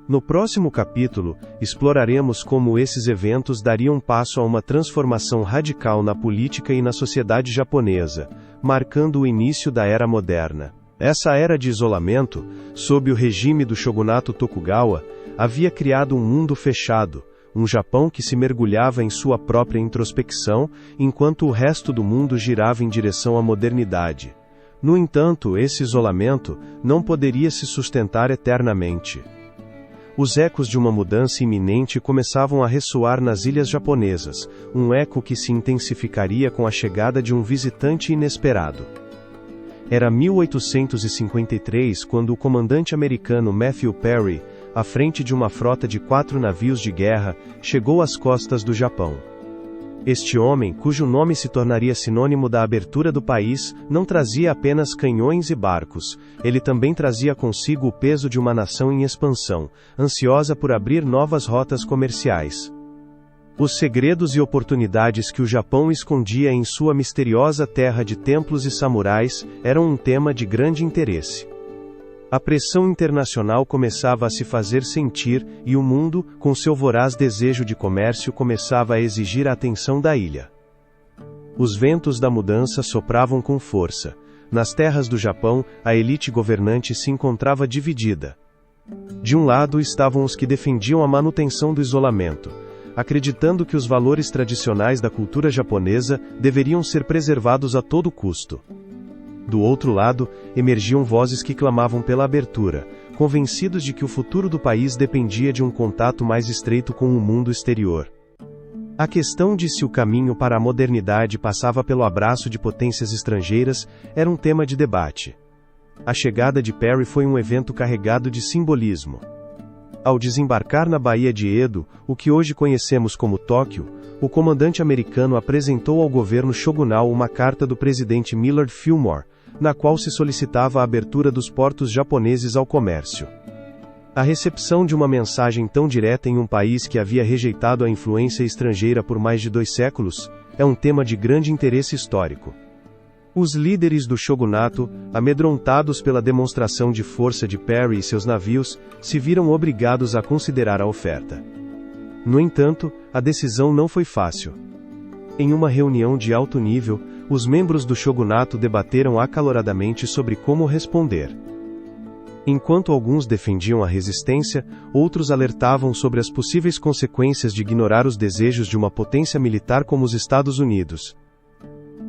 No próximo capítulo, exploraremos como esses eventos dariam passo a uma transformação radical na política e na sociedade japonesa, marcando o início da Era Moderna. Essa era de isolamento, sob o regime do shogunato Tokugawa, havia criado um mundo fechado, um Japão que se mergulhava em sua própria introspecção, enquanto o resto do mundo girava em direção à modernidade. No entanto, esse isolamento não poderia se sustentar eternamente. Os ecos de uma mudança iminente começavam a ressoar nas ilhas japonesas, um eco que se intensificaria com a chegada de um visitante inesperado. Era 1853 quando o comandante americano Matthew Perry, à frente de uma frota de 4 navios de guerra, chegou às costas do Japão. Este homem, cujo nome se tornaria sinônimo da abertura do país, não trazia apenas canhões e barcos, ele também trazia consigo o peso de uma nação em expansão, ansiosa por abrir novas rotas comerciais. Os segredos e oportunidades que o Japão escondia em sua misteriosa terra de templos e samurais eram um tema de grande interesse. A pressão internacional começava a se fazer sentir, e o mundo, com seu voraz desejo de comércio, começava a exigir a atenção da ilha. Os ventos da mudança sopravam com força. Nas terras do Japão, a elite governante se encontrava dividida. De um lado estavam os que defendiam a manutenção do isolamento, acreditando que os valores tradicionais da cultura japonesa deveriam ser preservados a todo custo. Do outro lado, emergiam vozes que clamavam pela abertura, convencidos de que o futuro do país dependia de um contato mais estreito com o mundo exterior. A questão de se o caminho para a modernidade passava pelo abraço de potências estrangeiras era um tema de debate. A chegada de Perry foi um evento carregado de simbolismo. Ao desembarcar na Baía de Edo, o que hoje conhecemos como Tóquio, o comandante americano apresentou ao governo shogunal uma carta do presidente Millard Fillmore, na qual se solicitava a abertura dos portos japoneses ao comércio. A recepção de uma mensagem tão direta em um país que havia rejeitado a influência estrangeira por mais de 2 séculos, é um tema de grande interesse histórico. Os líderes do shogunato, amedrontados pela demonstração de força de Perry e seus navios, se viram obrigados a considerar a oferta. No entanto, a decisão não foi fácil. Em uma reunião de alto nível, os membros do shogunato debateram acaloradamente sobre como responder. Enquanto alguns defendiam a resistência, outros alertavam sobre as possíveis consequências de ignorar os desejos de uma potência militar como os Estados Unidos.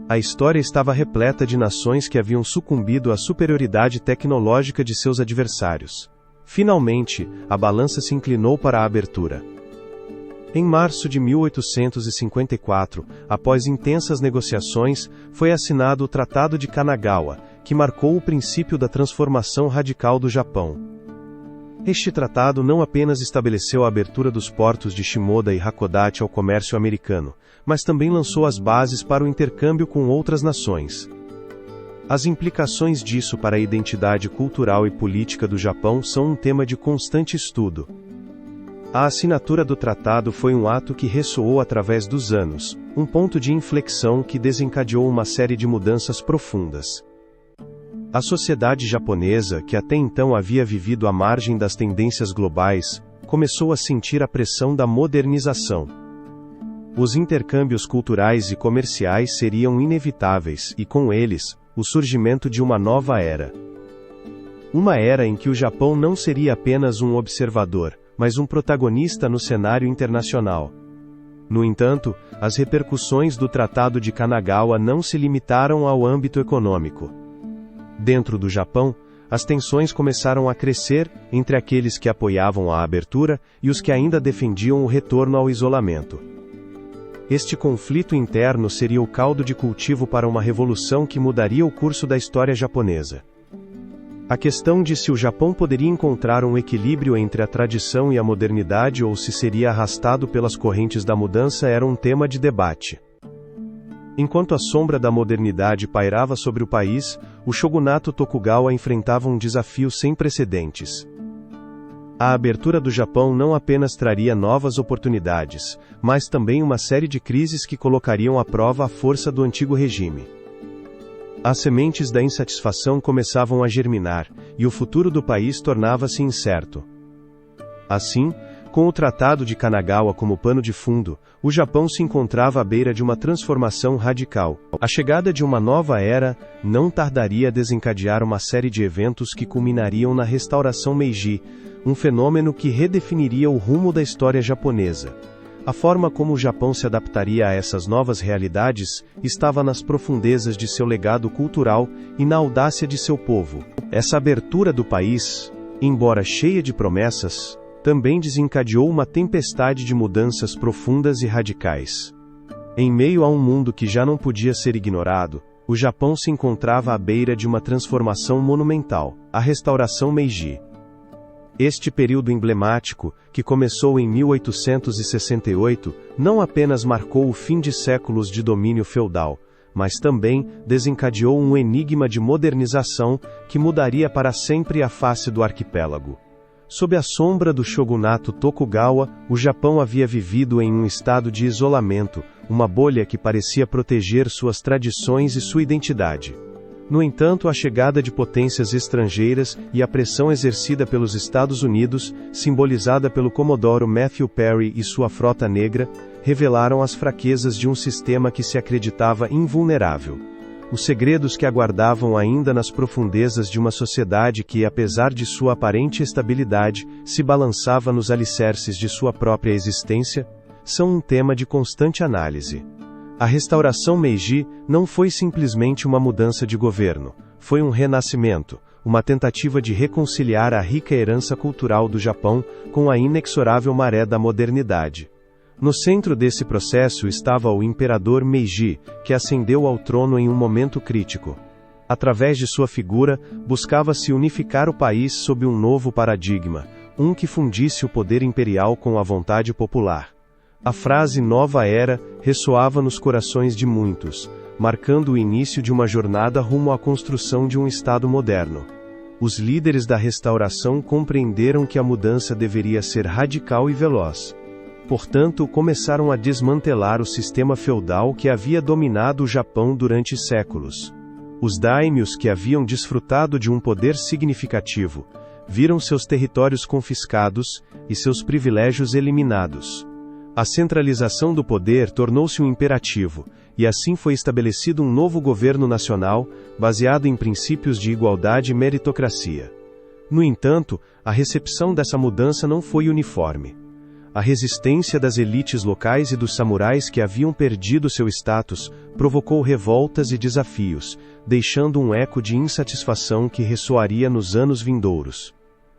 A história estava repleta de nações que haviam sucumbido à superioridade tecnológica de seus adversários. Finalmente, a balança se inclinou para a abertura. Em março de 1854, após intensas negociações, foi assinado o Tratado de Kanagawa, que marcou o princípio da transformação radical do Japão. Este tratado não apenas estabeleceu a abertura dos portos de Shimoda e Hakodate ao comércio americano, mas também lançou as bases para o intercâmbio com outras nações. As implicações disso para a identidade cultural e política do Japão são um tema de constante estudo. A assinatura do tratado foi um ato que ressoou através dos anos, um ponto de inflexão que desencadeou uma série de mudanças profundas. A sociedade japonesa, que até então havia vivido à margem das tendências globais, começou a sentir a pressão da modernização. Os intercâmbios culturais e comerciais seriam inevitáveis, e com eles, o surgimento de uma nova era. Uma era em que o Japão não seria apenas um observador, mas um protagonista no cenário internacional. No entanto, as repercussões do Tratado de Kanagawa não se limitaram ao âmbito econômico. Dentro do Japão, as tensões começaram a crescer entre aqueles que apoiavam a abertura e os que ainda defendiam o retorno ao isolamento. Este conflito interno seria o caldo de cultivo para uma revolução que mudaria o curso da história japonesa. A questão de se o Japão poderia encontrar um equilíbrio entre a tradição e a modernidade ou se seria arrastado pelas correntes da mudança era um tema de debate. Enquanto a sombra da modernidade pairava sobre o país, o shogunato Tokugawa enfrentava um desafio sem precedentes. A abertura do Japão não apenas traria novas oportunidades, mas também uma série de crises que colocariam à prova a força do antigo regime. As sementes da insatisfação começavam a germinar, e o futuro do país tornava-se incerto. Assim, com o Tratado de Kanagawa como pano de fundo, o Japão se encontrava à beira de uma transformação radical. A chegada de uma nova era não tardaria a desencadear uma série de eventos que culminariam na restauração Meiji, um fenômeno que redefiniria o rumo da história japonesa. A forma como o Japão se adaptaria a essas novas realidades estava nas profundezas de seu legado cultural e na audácia de seu povo. Essa abertura do país, embora cheia de promessas, também desencadeou uma tempestade de mudanças profundas e radicais. Em meio a um mundo que já não podia ser ignorado, o Japão se encontrava à beira de uma transformação monumental, a restauração Meiji. Este período emblemático, que começou em 1868, não apenas marcou o fim de séculos de domínio feudal, mas também desencadeou um enigma de modernização que mudaria para sempre a face do arquipélago. Sob a sombra do shogunato Tokugawa, o Japão havia vivido em um estado de isolamento, uma bolha que parecia proteger suas tradições e sua identidade. No entanto, a chegada de potências estrangeiras e a pressão exercida pelos Estados Unidos, simbolizada pelo Comodoro Matthew Perry e sua frota negra, revelaram as fraquezas de um sistema que se acreditava invulnerável. Os segredos que aguardavam ainda nas profundezas de uma sociedade que, apesar de sua aparente estabilidade, se balançava nos alicerces de sua própria existência, são um tema de constante análise. A restauração Meiji não foi simplesmente uma mudança de governo, foi um renascimento, uma tentativa de reconciliar a rica herança cultural do Japão com a inexorável maré da modernidade. No centro desse processo estava o imperador Meiji, que ascendeu ao trono em um momento crítico. Através de sua figura, buscava-se unificar o país sob um novo paradigma, um que fundisse o poder imperial com a vontade popular. A frase Nova Era ressoava nos corações de muitos, marcando o início de uma jornada rumo à construção de um Estado moderno. Os líderes da restauração compreenderam que a mudança deveria ser radical e veloz. Portanto, começaram a desmantelar o sistema feudal que havia dominado o Japão durante séculos. Os daimyos, que haviam desfrutado de um poder significativo, viram seus territórios confiscados e seus privilégios eliminados. A centralização do poder tornou-se um imperativo, e assim foi estabelecido um novo governo nacional, baseado em princípios de igualdade e meritocracia. No entanto, a recepção dessa mudança não foi uniforme. A resistência das elites locais e dos samurais que haviam perdido seu status provocou revoltas e desafios, deixando um eco de insatisfação que ressoaria nos anos vindouros.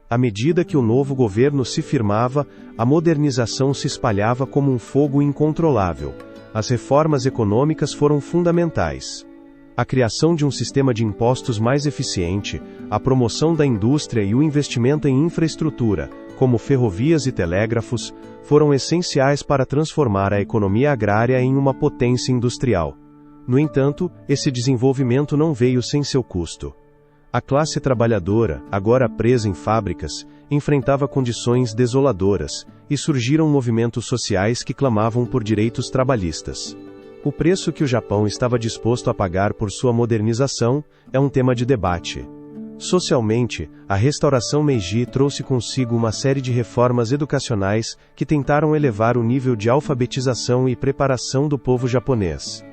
À medida que o novo governo se firmava, a modernização se espalhava como um fogo incontrolável. As reformas econômicas foram fundamentais. A criação de um sistema de impostos mais eficiente, a promoção da indústria e o investimento em infraestrutura, como ferrovias e telégrafos, foram essenciais para transformar a economia agrária em uma potência industrial. No entanto, esse desenvolvimento não veio sem seu custo. A classe trabalhadora, agora presa em fábricas, enfrentava condições desoladoras, e surgiram movimentos sociais que clamavam por direitos trabalhistas. O preço que o Japão estava disposto a pagar por sua modernização é um tema de debate. Socialmente, a restauração Meiji trouxe consigo uma série de reformas educacionais que tentaram elevar o nível de alfabetização e preparação do povo japonês.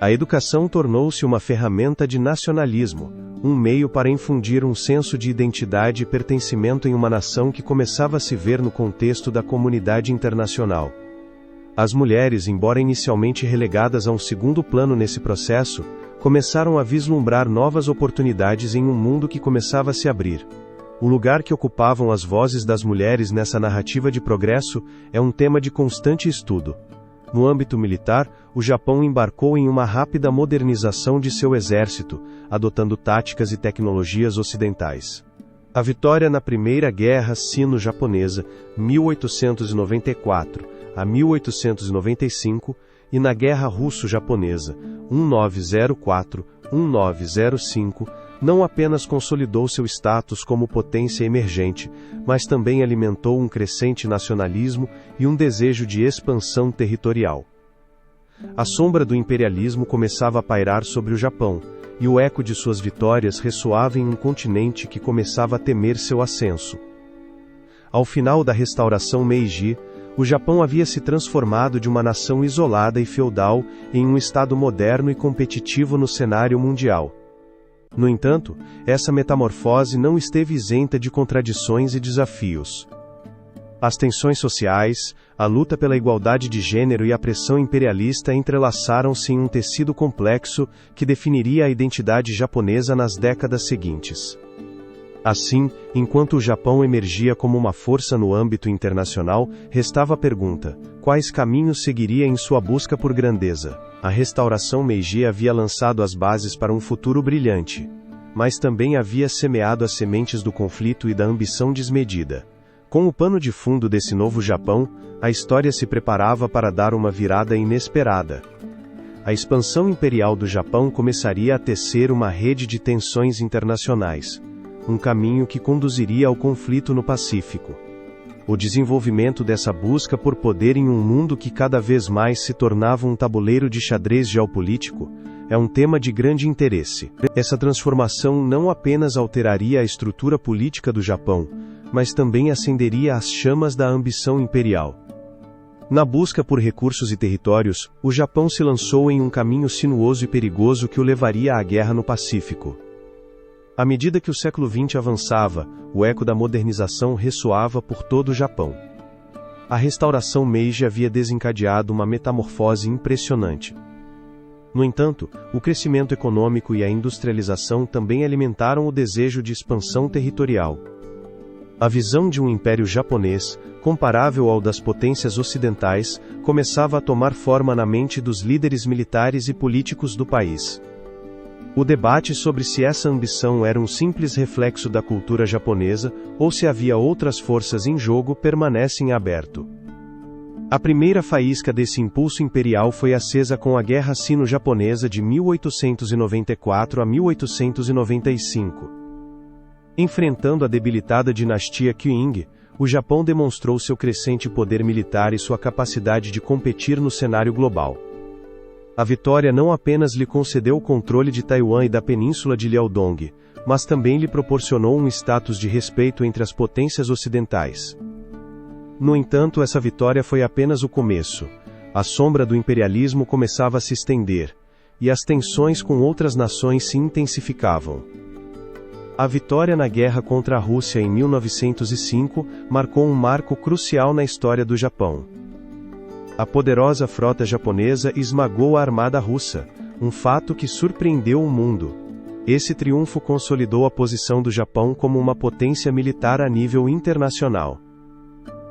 A educação tornou-se uma ferramenta de nacionalismo, um meio para infundir um senso de identidade e pertencimento em uma nação que começava a se ver no contexto da comunidade internacional. As mulheres, embora inicialmente relegadas a um segundo plano nesse processo, começaram a vislumbrar novas oportunidades em um mundo que começava a se abrir. O lugar que ocupavam as vozes das mulheres nessa narrativa de progresso é um tema de constante estudo. No âmbito militar, o Japão embarcou em uma rápida modernização de seu exército, adotando táticas e tecnologias ocidentais. A vitória na Primeira Guerra Sino-Japonesa, 1894 a 1895, e na Guerra Russo-Japonesa, 1904-1905, não apenas consolidou seu status como potência emergente, mas também alimentou um crescente nacionalismo e um desejo de expansão territorial. A sombra do imperialismo começava a pairar sobre o Japão, e o eco de suas vitórias ressoava em um continente que começava a temer seu ascenso. Ao final da restauração Meiji, o Japão havia se transformado de uma nação isolada e feudal em um estado moderno e competitivo no cenário mundial. No entanto, essa metamorfose não esteve isenta de contradições e desafios. As tensões sociais, a luta pela igualdade de gênero e a pressão imperialista entrelaçaram-se em um tecido complexo que definiria a identidade japonesa nas décadas seguintes. Assim, enquanto o Japão emergia como uma força no âmbito internacional, restava a pergunta: quais caminhos seguiria em sua busca por grandeza? A restauração Meiji havia lançado as bases para um futuro brilhante. mas também havia semeado as sementes do conflito e da ambição desmedida. Com o pano de fundo desse novo Japão, a história se preparava para dar uma virada inesperada. A expansão imperial do Japão começaria a tecer uma rede de tensões internacionais, um caminho que conduziria ao conflito no Pacífico. O desenvolvimento dessa busca por poder em um mundo que cada vez mais se tornava um tabuleiro de xadrez geopolítico, é um tema de grande interesse. Essa transformação não apenas alteraria a estrutura política do Japão, mas também acenderia as chamas da ambição imperial. Na busca por recursos e territórios, o Japão se lançou em um caminho sinuoso e perigoso que o levaria à guerra no Pacífico. À medida que o século XX avançava, o eco da modernização ressoava por todo o Japão. A restauração Meiji havia desencadeado uma metamorfose impressionante. No entanto, o crescimento econômico e a industrialização também alimentaram o desejo de expansão territorial. A visão de um império japonês, comparável ao das potências ocidentais, começava a tomar forma na mente dos líderes militares e políticos do país. O debate sobre se essa ambição era um simples reflexo da cultura japonesa, ou se havia outras forças em jogo, permanece em aberto. A primeira faísca desse impulso imperial foi acesa com a Guerra Sino-Japonesa de 1894 a 1895. Enfrentando a debilitada dinastia Qing, o Japão demonstrou seu crescente poder militar e sua capacidade de competir no cenário global. A vitória não apenas lhe concedeu o controle de Taiwan e da península de Liaodong, mas também lhe proporcionou um status de respeito entre as potências ocidentais. No entanto, essa vitória foi apenas o começo. A sombra do imperialismo começava a se estender, e as tensões com outras nações se intensificavam. A vitória na guerra contra a Rússia em 1905 marcou um marco crucial na história do Japão. A poderosa frota japonesa esmagou a armada russa, um fato que surpreendeu o mundo. Esse triunfo consolidou a posição do Japão como uma potência militar a nível internacional.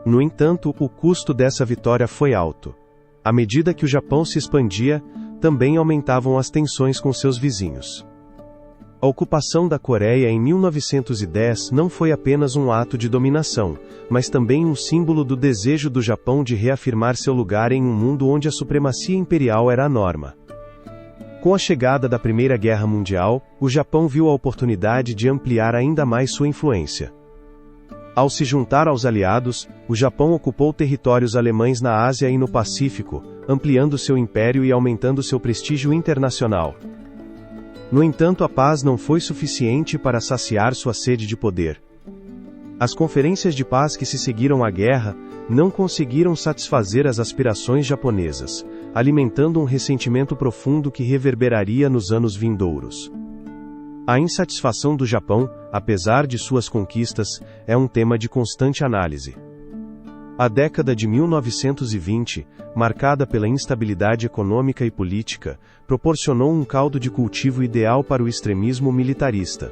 No entanto, o custo dessa vitória foi alto. À medida que o Japão se expandia, também aumentavam as tensões com seus vizinhos. A ocupação da Coreia em 1910 não foi apenas um ato de dominação, mas também um símbolo do desejo do Japão de reafirmar seu lugar em um mundo onde a supremacia imperial era a norma. Com a chegada da Primeira Guerra Mundial, o Japão viu a oportunidade de ampliar ainda mais sua influência. Ao se juntar aos aliados, o Japão ocupou territórios alemães na Ásia e no Pacífico, ampliando seu império e aumentando seu prestígio internacional. No entanto, a paz não foi suficiente para saciar sua sede de poder. As conferências de paz que se seguiram à guerra não conseguiram satisfazer as aspirações japonesas, alimentando um ressentimento profundo que reverberaria nos anos vindouros. A insatisfação do Japão, apesar de suas conquistas, é um tema de constante análise. A década de 1920, marcada pela instabilidade econômica e política, proporcionou um caldo de cultivo ideal para o extremismo militarista.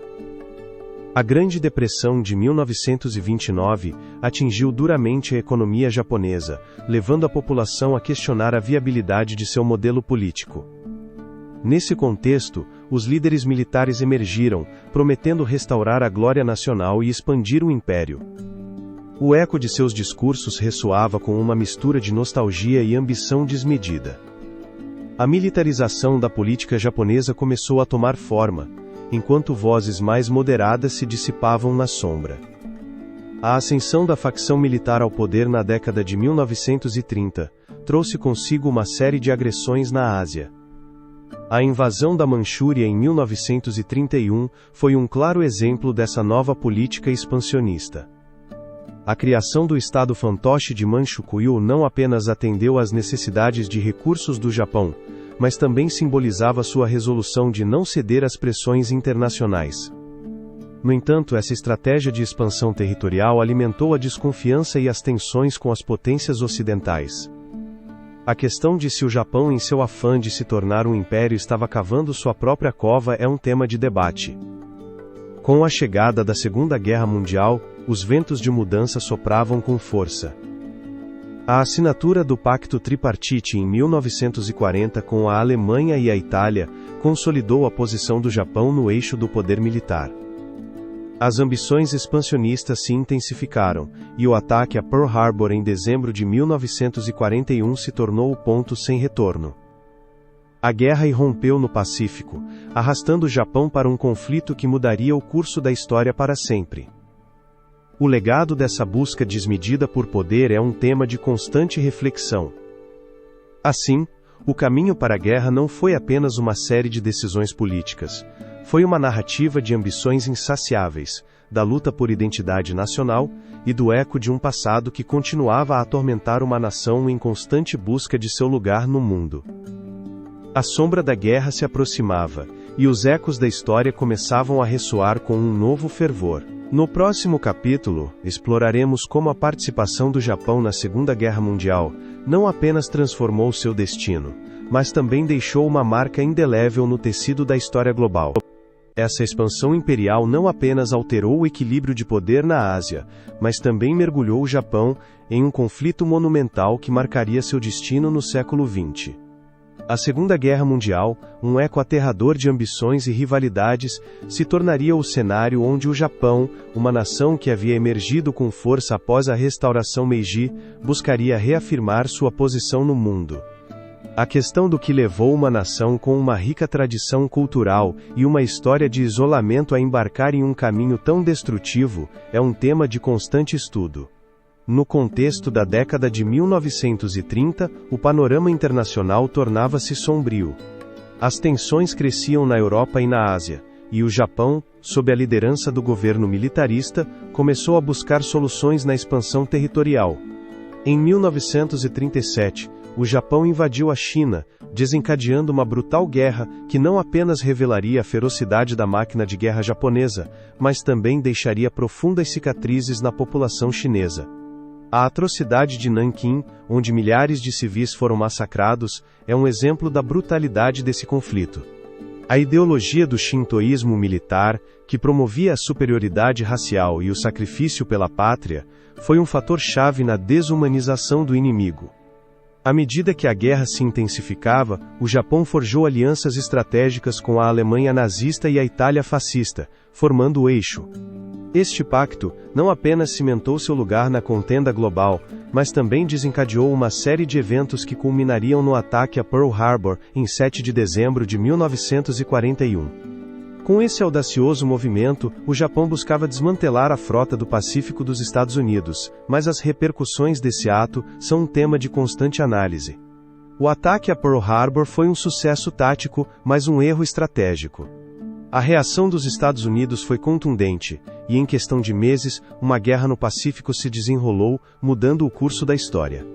A Grande Depressão de 1929 atingiu duramente a economia japonesa, levando a população a questionar a viabilidade de seu modelo político. Nesse contexto, os líderes militares emergiram, prometendo restaurar a glória nacional e expandir o império. O eco de seus discursos ressoava com uma mistura de nostalgia e ambição desmedida. A militarização da política japonesa começou a tomar forma, enquanto vozes mais moderadas se dissipavam na sombra. A ascensão da facção militar ao poder na década de 1930 trouxe consigo uma série de agressões na Ásia. A invasão da Manchúria em 1931 foi um claro exemplo dessa nova política expansionista. A criação do Estado fantoche de Manchukuo não apenas atendeu às necessidades de recursos do Japão, mas também simbolizava sua resolução de não ceder às pressões internacionais. No entanto, essa estratégia de expansão territorial alimentou a desconfiança e as tensões com as potências ocidentais. A questão de se o Japão, em seu afã de se tornar um império, estava cavando sua própria cova é um tema de debate. Com a chegada da Segunda Guerra Mundial, os ventos de mudança sopravam com força. A assinatura do Pacto Tripartite em 1940 com a Alemanha e a Itália consolidou a posição do Japão no eixo do poder militar. As ambições expansionistas se intensificaram, e o ataque a Pearl Harbor em dezembro de 1941 se tornou o ponto sem retorno. A guerra irrompeu no Pacífico, arrastando o Japão para um conflito que mudaria o curso da história para sempre. O legado dessa busca desmedida por poder é um tema de constante reflexão. Assim, o caminho para a guerra não foi apenas uma série de decisões políticas, foi uma narrativa de ambições insaciáveis, da luta por identidade nacional e do eco de um passado que continuava a atormentar uma nação em constante busca de seu lugar no mundo. A sombra da guerra se aproximava, e os ecos da história começavam a ressoar com um novo fervor. No próximo capítulo, exploraremos como a participação do Japão na Segunda Guerra Mundial não apenas transformou seu destino, mas também deixou uma marca indelével no tecido da história global. Essa expansão imperial não apenas alterou o equilíbrio de poder na Ásia, mas também mergulhou o Japão em um conflito monumental que marcaria seu destino no século XX. A Segunda Guerra Mundial, um eco aterrador de ambições e rivalidades, se tornaria o cenário onde o Japão, uma nação que havia emergido com força após a restauração Meiji, buscaria reafirmar sua posição no mundo. A questão do que levou uma nação com uma rica tradição cultural e uma história de isolamento a embarcar em um caminho tão destrutivo, é um tema de constante estudo. No contexto da década de 1930, o panorama internacional tornava-se sombrio. As tensões cresciam na Europa e na Ásia, e o Japão, sob a liderança do governo militarista, começou a buscar soluções na expansão territorial. Em 1937, o Japão invadiu a China, desencadeando uma brutal guerra que não apenas revelaria a ferocidade da máquina de guerra japonesa, mas também deixaria profundas cicatrizes na população chinesa. A atrocidade de Nanquim, onde milhares de civis foram massacrados, é um exemplo da brutalidade desse conflito. A ideologia do shintoísmo militar, que promovia a superioridade racial e o sacrifício pela pátria, foi um fator-chave na desumanização do inimigo. À medida que a guerra se intensificava, o Japão forjou alianças estratégicas com a Alemanha nazista e a Itália fascista, formando o eixo. Este pacto não apenas cimentou seu lugar na contenda global, mas também desencadeou uma série de eventos que culminariam no ataque a Pearl Harbor, em 7 de dezembro de 1941. Com esse audacioso movimento, o Japão buscava desmantelar a frota do Pacífico dos Estados Unidos, mas as repercussões desse ato são um tema de constante análise. O ataque a Pearl Harbor foi um sucesso tático, mas um erro estratégico. A reação dos Estados Unidos foi contundente, e em questão de meses, uma guerra no Pacífico se desenrolou, mudando o curso da história.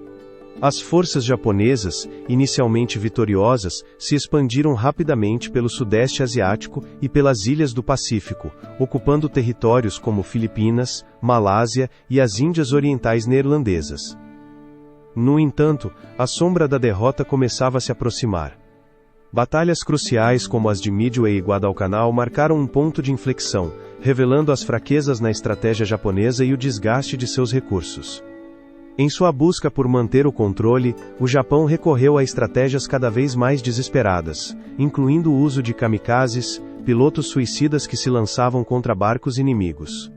As forças japonesas, inicialmente vitoriosas, se expandiram rapidamente pelo Sudeste Asiático e pelas ilhas do Pacífico, ocupando territórios como Filipinas, Malásia e as Índias Orientais Neerlandesas. No entanto, a sombra da derrota começava a se aproximar. Batalhas cruciais como as de Midway e Guadalcanal marcaram um ponto de inflexão, revelando as fraquezas na estratégia japonesa e o desgaste de seus recursos. Em sua busca por manter o controle, o Japão recorreu a estratégias cada vez mais desesperadas, incluindo o uso de kamikazes, pilotos suicidas que se lançavam contra barcos inimigos.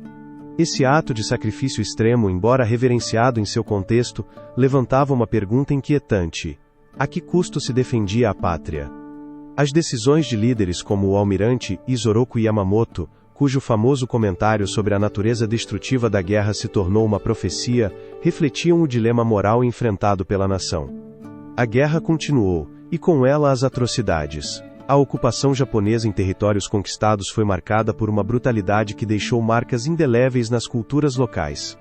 Esse ato de sacrifício extremo, embora reverenciado em seu contexto, levantava uma pergunta inquietante: a que custo se defendia a pátria? As decisões de líderes como o almirante Isoroku Yamamoto, cujo famoso comentário sobre a natureza destrutiva da guerra se tornou uma profecia, refletiam o dilema moral enfrentado pela nação. A guerra continuou, e com ela as atrocidades. A ocupação japonesa em territórios conquistados foi marcada por uma brutalidade que deixou marcas indeléveis nas culturas locais.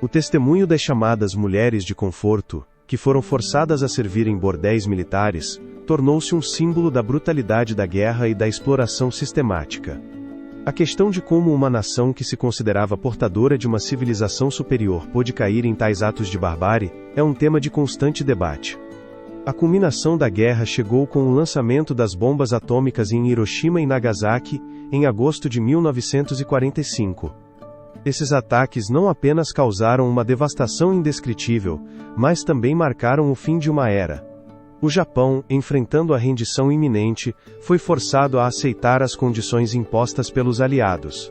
O testemunho das chamadas mulheres de conforto, que foram forçadas a servir em bordéis militares, tornou-se um símbolo da brutalidade da guerra e da exploração sistemática. A questão de como uma nação que se considerava portadora de uma civilização superior pôde cair em tais atos de barbárie, é um tema de constante debate. A culminação da guerra chegou com o lançamento das bombas atômicas em Hiroshima e Nagasaki, em agosto de 1945. Esses ataques não apenas causaram uma devastação indescritível, mas também marcaram o fim de uma era. O Japão, enfrentando a rendição iminente, foi forçado a aceitar as condições impostas pelos aliados.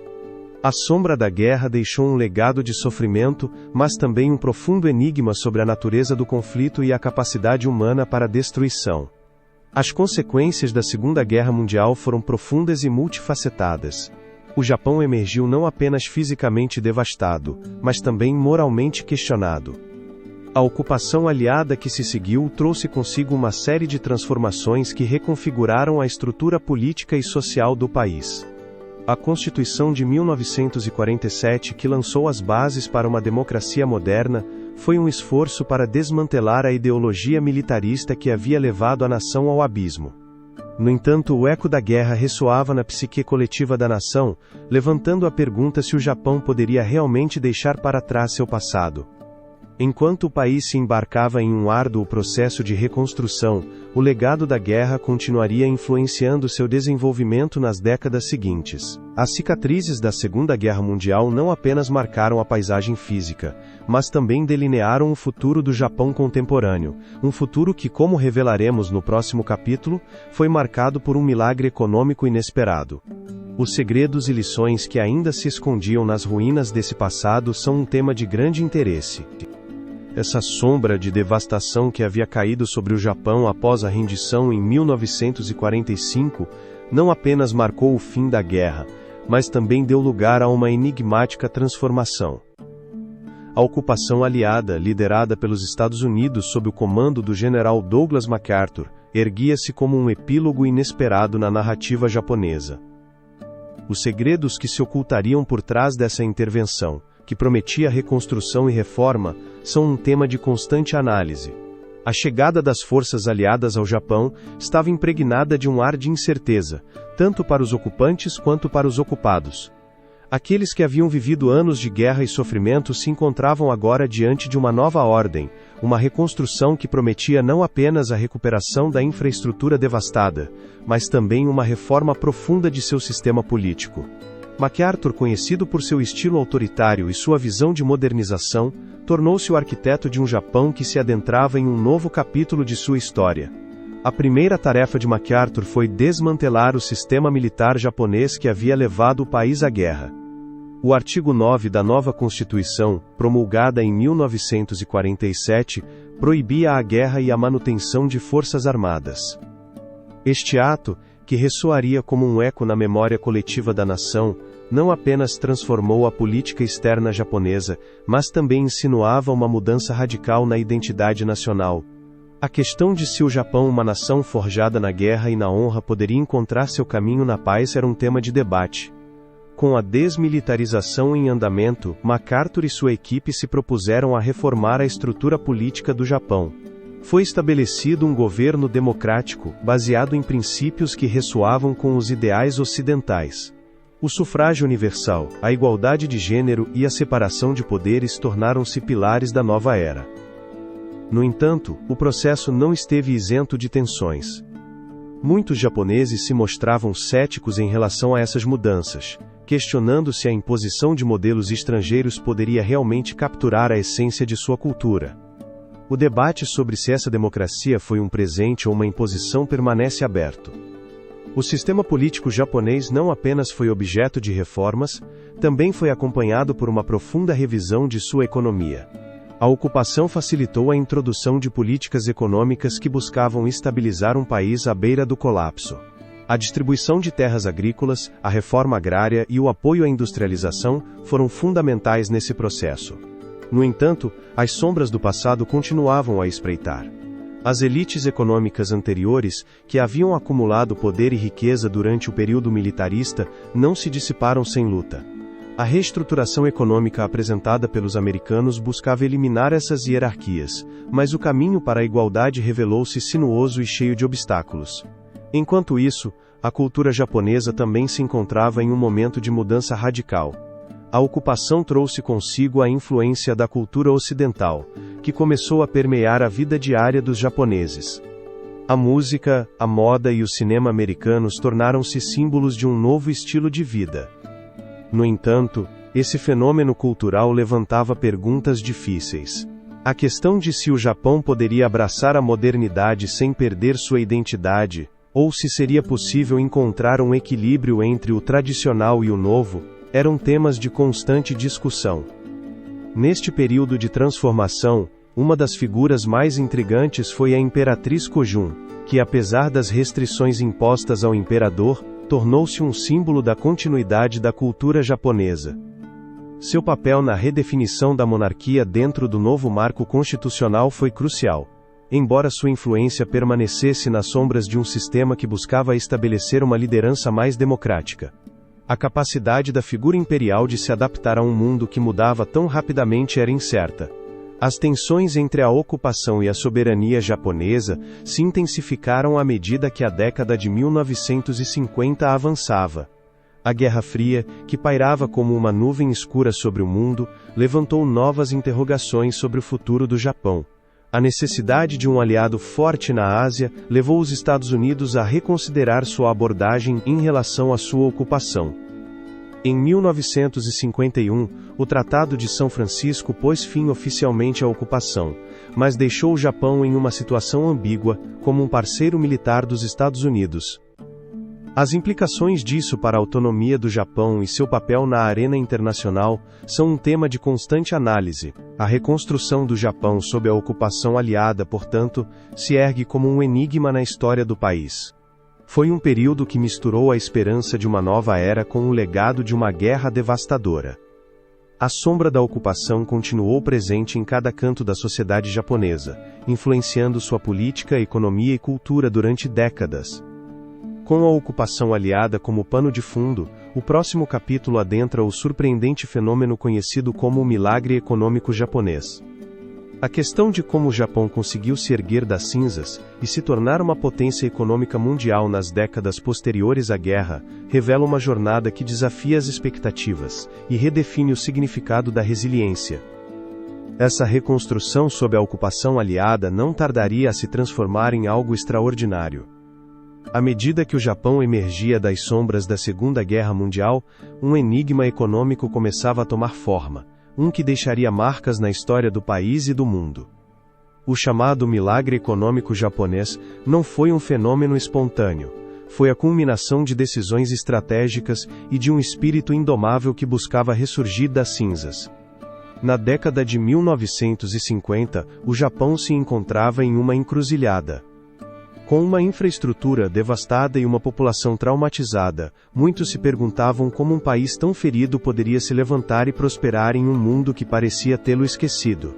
A sombra da guerra deixou um legado de sofrimento, mas também um profundo enigma sobre a natureza do conflito e a capacidade humana para a destruição. As consequências da Segunda Guerra Mundial foram profundas e multifacetadas. O Japão emergiu não apenas fisicamente devastado, mas também moralmente questionado. A ocupação aliada que se seguiu trouxe consigo uma série de transformações que reconfiguraram a estrutura política e social do país. A Constituição de 1947, que lançou as bases para uma democracia moderna, foi um esforço para desmantelar a ideologia militarista que havia levado a nação ao abismo. No entanto, o eco da guerra ressoava na psique coletiva da nação, levantando a pergunta se o Japão poderia realmente deixar para trás seu passado. Enquanto o país se embarcava em um árduo processo de reconstrução, o legado da guerra continuaria influenciando seu desenvolvimento nas décadas seguintes. As cicatrizes da Segunda Guerra Mundial não apenas marcaram a paisagem física, mas também delinearam o futuro do Japão contemporâneo, um futuro que, como revelaremos no próximo capítulo, foi marcado por um milagre econômico inesperado. Os segredos e lições que ainda se escondiam nas ruínas desse passado são um tema de grande interesse. Essa sombra de devastação que havia caído sobre o Japão após a rendição em 1945, não apenas marcou o fim da guerra, mas também deu lugar a uma enigmática transformação. A ocupação aliada, liderada pelos Estados Unidos sob o comando do general Douglas MacArthur, erguia-se como um epílogo inesperado na narrativa japonesa. Os segredos que se ocultariam por trás dessa intervenção, que prometia reconstrução e reforma, são um tema de constante análise. A chegada das forças aliadas ao Japão estava impregnada de um ar de incerteza, tanto para os ocupantes quanto para os ocupados. Aqueles que haviam vivido anos de guerra e sofrimento se encontravam agora diante de uma nova ordem, uma reconstrução que prometia não apenas a recuperação da infraestrutura devastada, mas também uma reforma profunda de seu sistema político. MacArthur, conhecido por seu estilo autoritário e sua visão de modernização, tornou-se o arquiteto de um Japão que se adentrava em um novo capítulo de sua história. A primeira tarefa de MacArthur foi desmantelar o sistema militar japonês que havia levado o país à guerra. O artigo 9 da nova Constituição, promulgada em 1947, proibia a guerra e a manutenção de forças armadas. Este ato, que ressoaria como um eco na memória coletiva da nação, não apenas transformou a política externa japonesa, mas também insinuava uma mudança radical na identidade nacional. A questão de se o Japão, uma nação forjada na guerra e na honra, poderia encontrar seu caminho na paz era um tema de debate. Com a desmilitarização em andamento, MacArthur e sua equipe se propuseram a reformar a estrutura política do Japão. Foi estabelecido um governo democrático, baseado em princípios que ressoavam com os ideais ocidentais. O sufrágio universal, a igualdade de gênero e a separação de poderes tornaram-se pilares da nova era. No entanto, o processo não esteve isento de tensões. Muitos japoneses se mostravam céticos em relação a essas mudanças, questionando se a imposição de modelos estrangeiros poderia realmente capturar a essência de sua cultura. O debate sobre se essa democracia foi um presente ou uma imposição permanece aberto. O sistema político japonês não apenas foi objeto de reformas, também foi acompanhado por uma profunda revisão de sua economia. A ocupação facilitou a introdução de políticas econômicas que buscavam estabilizar um país à beira do colapso. A distribuição de terras agrícolas, a reforma agrária e o apoio à industrialização foram fundamentais nesse processo. No entanto, as sombras do passado continuavam a espreitar. As elites econômicas anteriores, que haviam acumulado poder e riqueza durante o período militarista, não se dissiparam sem luta. A reestruturação econômica apresentada pelos americanos buscava eliminar essas hierarquias, mas o caminho para a igualdade revelou-se sinuoso e cheio de obstáculos. Enquanto isso, a cultura japonesa também se encontrava em um momento de mudança radical. A ocupação trouxe consigo a influência da cultura ocidental, que começou a permear a vida diária dos japoneses. A música, a moda e o cinema americanos tornaram-se símbolos de um novo estilo de vida. No entanto, Esse fenômeno cultural levantava perguntas difíceis. A questão de se o Japão poderia abraçar a modernidade sem perder sua identidade, ou se seria possível encontrar um equilíbrio entre o tradicional e o novo, eram temas de constante discussão. Neste período de transformação, uma das figuras mais intrigantes foi a Imperatriz Kojun, que apesar das restrições impostas ao imperador, tornou-se um símbolo da continuidade da cultura japonesa. Seu papel na redefinição da monarquia dentro do novo marco constitucional foi crucial, embora sua influência permanecesse nas sombras de um sistema que buscava estabelecer uma liderança mais democrática. A capacidade da figura imperial de se adaptar a um mundo que mudava tão rapidamente era incerta. As tensões entre a ocupação e a soberania japonesa se intensificaram à medida que a década de 1950 avançava. A Guerra Fria, que pairava como uma nuvem escura sobre o mundo, levantou novas interrogações sobre o futuro do Japão. A necessidade de um aliado forte na Ásia levou os Estados Unidos a reconsiderar sua abordagem em relação à sua ocupação. Em 1951, o Tratado de São Francisco pôs fim oficialmente à ocupação, mas deixou o Japão em uma situação ambígua, como um parceiro militar dos Estados Unidos. As implicações disso para a autonomia do Japão e seu papel na arena internacional são um tema de constante análise. A reconstrução do Japão sob a ocupação aliada, portanto, se ergue como um enigma na história do país. Foi um período que misturou a esperança de uma nova era com o legado de uma guerra devastadora. A sombra da ocupação continuou presente em cada canto da sociedade japonesa, influenciando sua política, economia e cultura durante décadas. Com a ocupação aliada como pano de fundo, o próximo capítulo adentra o surpreendente fenômeno conhecido como o milagre econômico japonês. A questão de como o Japão conseguiu se erguer das cinzas e se tornar uma potência econômica mundial nas décadas posteriores à guerra, revela uma jornada que desafia as expectativas e redefine o significado da resiliência. Essa reconstrução sob a ocupação aliada não tardaria a se transformar em algo extraordinário. À medida que o Japão emergia das sombras da Segunda Guerra Mundial, um enigma econômico começava a tomar forma, um que deixaria marcas na história do país e do mundo. O chamado milagre econômico japonês não foi um fenômeno espontâneo, foi a culminação de decisões estratégicas e de um espírito indomável que buscava ressurgir das cinzas. Na década de 1950, o Japão se encontrava em uma encruzilhada. Com uma infraestrutura devastada e uma população traumatizada, muitos se perguntavam como um país tão ferido poderia se levantar e prosperar em um mundo que parecia tê-lo esquecido.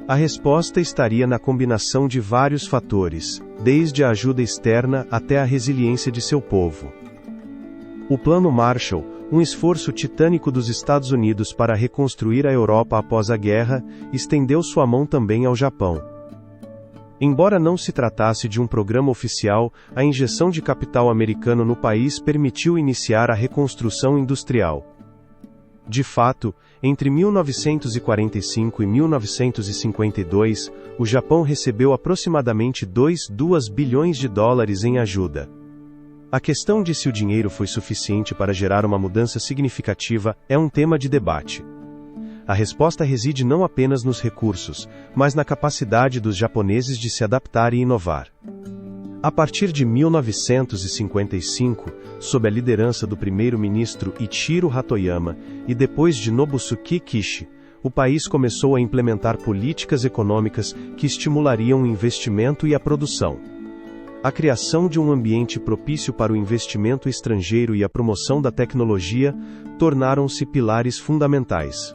A resposta estaria na combinação de vários fatores, desde a ajuda externa até a resiliência de seu povo. O Plano Marshall, um esforço titânico dos Estados Unidos para reconstruir a Europa após a guerra, estendeu sua mão também ao Japão. Embora não se tratasse de um programa oficial, a injeção de capital americano no país permitiu iniciar a reconstrução industrial. De fato, entre 1945 e 1952, o Japão recebeu aproximadamente 2 bilhões de dólares em ajuda. A questão de se o dinheiro foi suficiente para gerar uma mudança significativa é um tema de debate. A resposta reside não apenas nos recursos, mas na capacidade dos japoneses de se adaptar e inovar. A partir de 1955, sob a liderança do primeiro-ministro Ichiro Hatoyama e depois de Nobusuke Kishi, o país começou a implementar políticas econômicas que estimulariam o investimento e a produção. A criação de um ambiente propício para o investimento estrangeiro e a promoção da tecnologia tornaram-se pilares fundamentais.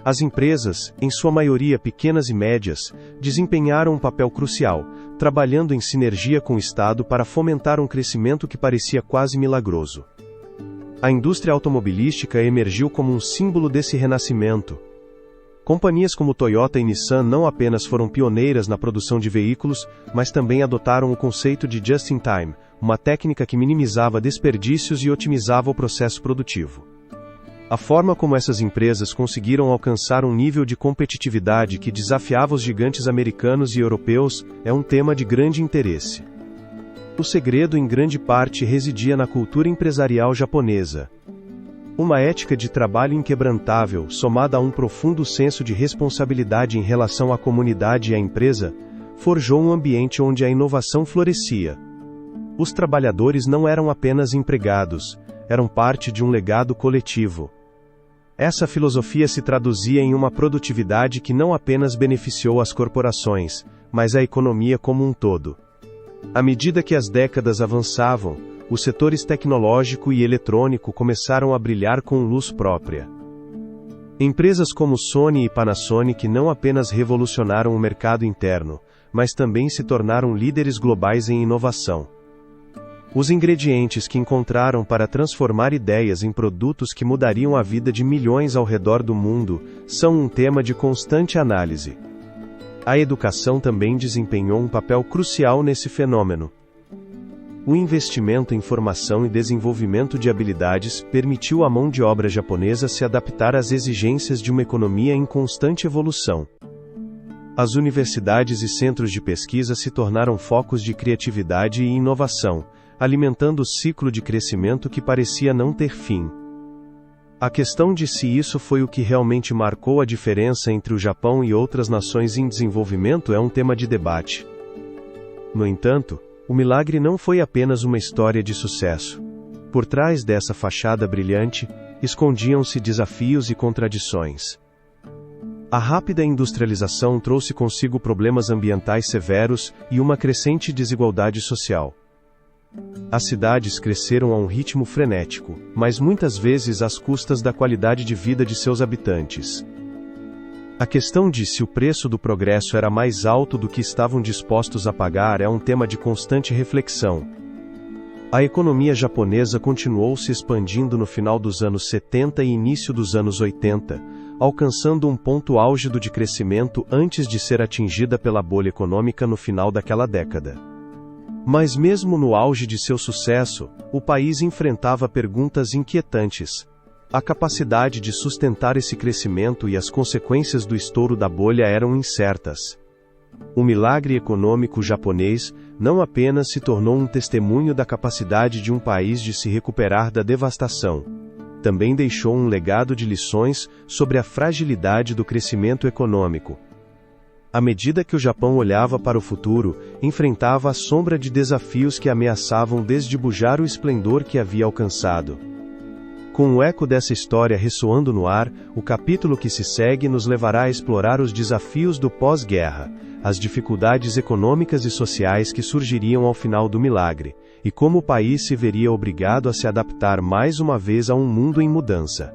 As empresas, em sua maioria pequenas e médias, desempenharam um papel crucial, trabalhando em sinergia com o Estado para fomentar um crescimento que parecia quase milagroso. A indústria automobilística emergiu como um símbolo desse renascimento. Companhias como Toyota e Nissan não apenas foram pioneiras na produção de veículos, mas também adotaram o conceito de just-in-time, uma técnica que minimizava desperdícios e otimizava o processo produtivo. A forma como essas empresas conseguiram alcançar um nível de competitividade que desafiava os gigantes americanos e europeus é um tema de grande interesse. O segredo em grande parte residia na cultura empresarial japonesa. Uma ética de trabalho inquebrantável, somada a um profundo senso de responsabilidade em relação à comunidade e à empresa, forjou um ambiente onde a inovação florescia. Os trabalhadores não eram apenas empregados, eram parte de um legado coletivo. Essa filosofia se traduzia em uma produtividade que não apenas beneficiou as corporações, mas a economia como um todo. À medida que as décadas avançavam, os setores tecnológico e eletrônico começaram a brilhar com luz própria. Empresas como Sony e Panasonic não apenas revolucionaram o mercado interno, mas também se tornaram líderes globais em inovação. Os ingredientes que encontraram para transformar ideias em produtos que mudariam a vida de milhões ao redor do mundo são um tema de constante análise. A educação também desempenhou um papel crucial nesse fenômeno. O investimento em formação e desenvolvimento de habilidades permitiu à mão de obra japonesa se adaptar às exigências de uma economia em constante evolução. As universidades e centros de pesquisa se tornaram focos de criatividade e inovação, alimentando o ciclo de crescimento que parecia não ter fim. A questão de se isso foi o que realmente marcou a diferença entre o Japão e outras nações em desenvolvimento é um tema de debate. No entanto, o milagre não foi apenas uma história de sucesso. Por trás dessa fachada brilhante, escondiam-se desafios e contradições. A rápida industrialização trouxe consigo problemas ambientais severos e uma crescente desigualdade social. As cidades cresceram a um ritmo frenético, mas muitas vezes às custas da qualidade de vida de seus habitantes. A questão de se o preço do progresso era mais alto do que estavam dispostos a pagar é um tema de constante reflexão. A economia japonesa continuou se expandindo no final dos anos 70 e início dos anos 80, alcançando um ponto álgido de crescimento antes de ser atingida pela bolha econômica no final daquela década. Mas mesmo no auge de seu sucesso, o país enfrentava perguntas inquietantes. A capacidade de sustentar esse crescimento e as consequências do estouro da bolha eram incertas. O milagre econômico japonês não apenas se tornou um testemunho da capacidade de um país de se recuperar da devastação, também deixou um legado de lições sobre a fragilidade do crescimento econômico. À medida que o Japão olhava para o futuro, enfrentava a sombra de desafios que ameaçavam desdibujar o esplendor que havia alcançado. Com o eco dessa história ressoando no ar, o capítulo que se segue nos levará a explorar os desafios do pós-guerra, as dificuldades econômicas e sociais que surgiriam ao final do milagre, e como o país se veria obrigado a se adaptar mais uma vez a um mundo em mudança.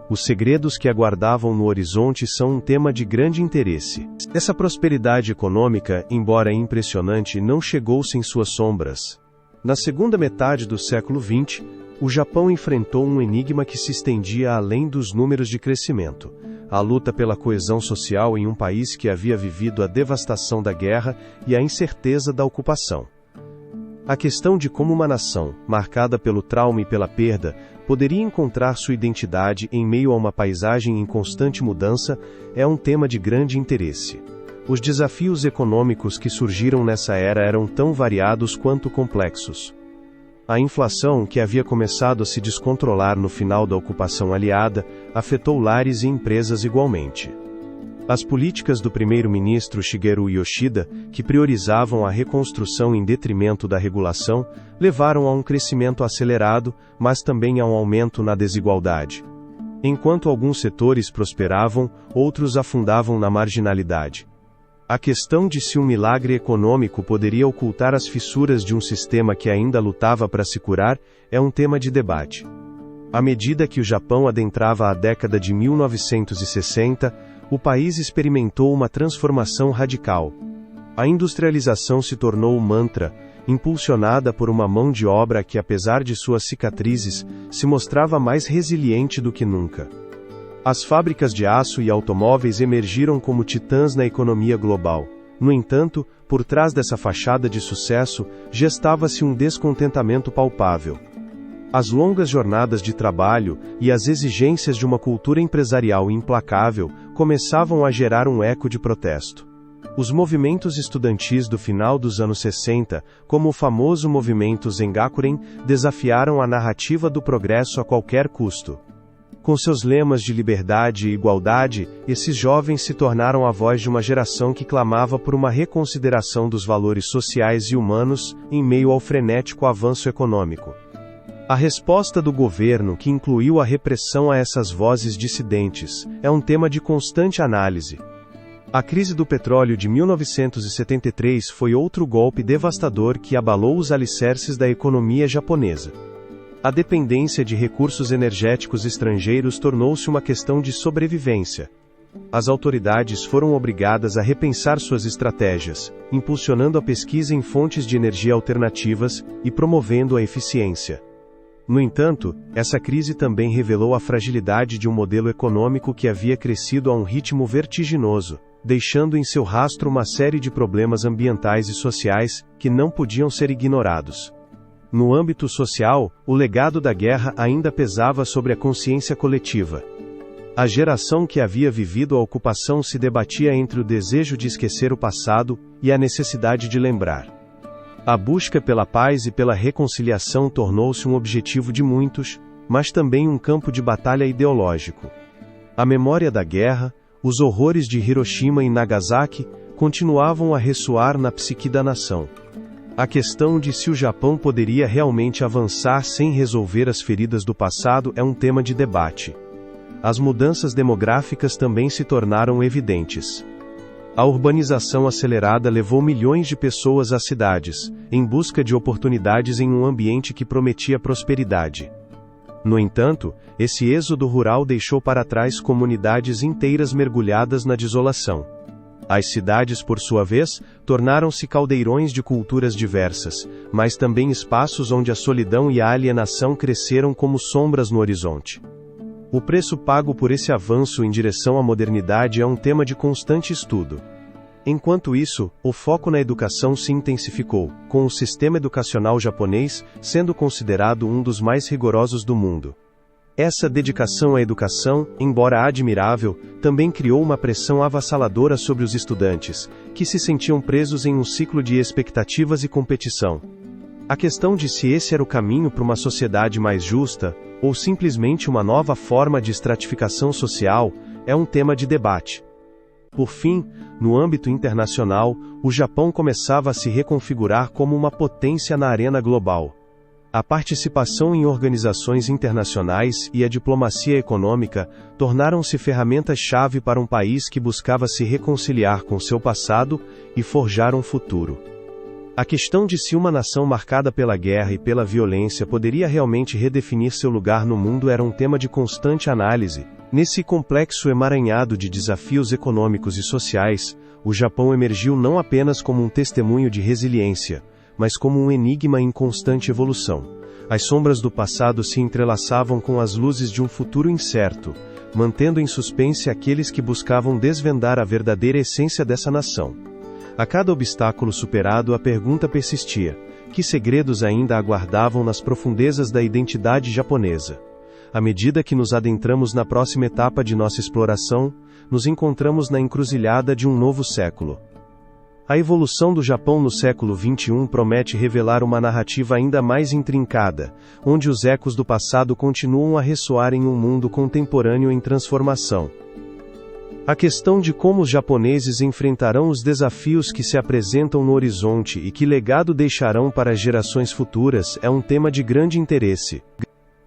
Os segredos que aguardavam no horizonte são um tema de grande interesse. Essa prosperidade econômica, embora impressionante, não chegou sem suas sombras. Na segunda metade do século XX, o Japão enfrentou um enigma que se estendia além dos números de crescimento: a luta pela coesão social em um país que havia vivido a devastação da guerra e a incerteza da ocupação. A questão de como uma nação, marcada pelo trauma e pela perda, poderia encontrar sua identidade em meio a uma paisagem em constante mudança é um tema de grande interesse. Os desafios econômicos que surgiram nessa era eram tão variados quanto complexos. A inflação, que havia começado a se descontrolar no final da ocupação aliada, afetou lares e empresas igualmente. As políticas do primeiro-ministro Shigeru Yoshida, que priorizavam a reconstrução em detrimento da regulação, levaram a um crescimento acelerado, mas também a um aumento na desigualdade. Enquanto alguns setores prosperavam, outros afundavam na marginalidade. A questão de se um milagre econômico poderia ocultar as fissuras de um sistema que ainda lutava para se curar é um tema de debate. À medida que o Japão adentrava a década de 1960, o país experimentou uma transformação radical. A industrialização se tornou um mantra, impulsionada por uma mão de obra que, apesar de suas cicatrizes, se mostrava mais resiliente do que nunca. As fábricas de aço e automóveis emergiram como titãs na economia global. No entanto, por trás dessa fachada de sucesso, gestava-se um descontentamento palpável. As longas jornadas de trabalho e as exigências de uma cultura empresarial implacável começavam a gerar um eco de protesto. Os movimentos estudantis do final dos anos 60, como o famoso movimento Zengakuren, desafiaram a narrativa do progresso a qualquer custo. Com seus lemas de liberdade e igualdade, esses jovens se tornaram a voz de uma geração que clamava por uma reconsideração dos valores sociais e humanos, em meio ao frenético avanço econômico. A resposta do governo, que incluiu a repressão a essas vozes dissidentes, é um tema de constante análise. A crise do petróleo de 1973 foi outro golpe devastador que abalou os alicerces da economia japonesa. A dependência de recursos energéticos estrangeiros tornou-se uma questão de sobrevivência. As autoridades foram obrigadas a repensar suas estratégias, impulsionando a pesquisa em fontes de energia alternativas e promovendo a eficiência. No entanto, essa crise também revelou a fragilidade de um modelo econômico que havia crescido a um ritmo vertiginoso, deixando em seu rastro uma série de problemas ambientais e sociais que não podiam ser ignorados. No âmbito social, o legado da guerra ainda pesava sobre a consciência coletiva. A geração que havia vivido a ocupação se debatia entre o desejo de esquecer o passado e a necessidade de lembrar. A busca pela paz e pela reconciliação tornou-se um objetivo de muitos, mas também um campo de batalha ideológico. A memória da guerra, os horrores de Hiroshima e Nagasaki, continuavam a ressoar na psique da nação. A questão de se o Japão poderia realmente avançar sem resolver as feridas do passado é um tema de debate. As mudanças demográficas também se tornaram evidentes. A urbanização acelerada levou milhões de pessoas às cidades, em busca de oportunidades em um ambiente que prometia prosperidade. No entanto, esse êxodo rural deixou para trás comunidades inteiras mergulhadas na desolação. As cidades, por sua vez, tornaram-se caldeirões de culturas diversas, mas também espaços onde a solidão e a alienação cresceram como sombras no horizonte. O preço pago por esse avanço em direção à modernidade é um tema de constante estudo. Enquanto isso, o foco na educação se intensificou, com o sistema educacional japonês sendo considerado um dos mais rigorosos do mundo. Essa dedicação à educação, embora admirável, também criou uma pressão avassaladora sobre os estudantes, que se sentiam presos em um ciclo de expectativas e competição. A questão de se esse era o caminho para uma sociedade mais justa, ou simplesmente uma nova forma de estratificação social, é um tema de debate. Por fim, no âmbito internacional, o Japão começava a se reconfigurar como uma potência na arena global. A participação em organizações internacionais e a diplomacia econômica tornaram-se ferramentas-chave para um país que buscava se reconciliar com seu passado e forjar um futuro. A questão de se uma nação marcada pela guerra e pela violência poderia realmente redefinir seu lugar no mundo era um tema de constante análise. Nesse complexo emaranhado de desafios econômicos e sociais, o Japão emergiu não apenas como um testemunho de resiliência, mas como um enigma em constante evolução. As sombras do passado se entrelaçavam com as luzes de um futuro incerto, mantendo em suspense aqueles que buscavam desvendar a verdadeira essência dessa nação. A cada obstáculo superado, a pergunta persistia: que segredos ainda aguardavam nas profundezas da identidade japonesa? À medida que nos adentramos na próxima etapa de nossa exploração, nos encontramos na encruzilhada de um novo século. A evolução do Japão no século XXI promete revelar uma narrativa ainda mais intrincada, onde os ecos do passado continuam a ressoar em um mundo contemporâneo em transformação. A questão de como os japoneses enfrentarão os desafios que se apresentam no horizonte e que legado deixarão para as gerações futuras é um tema de grande interesse.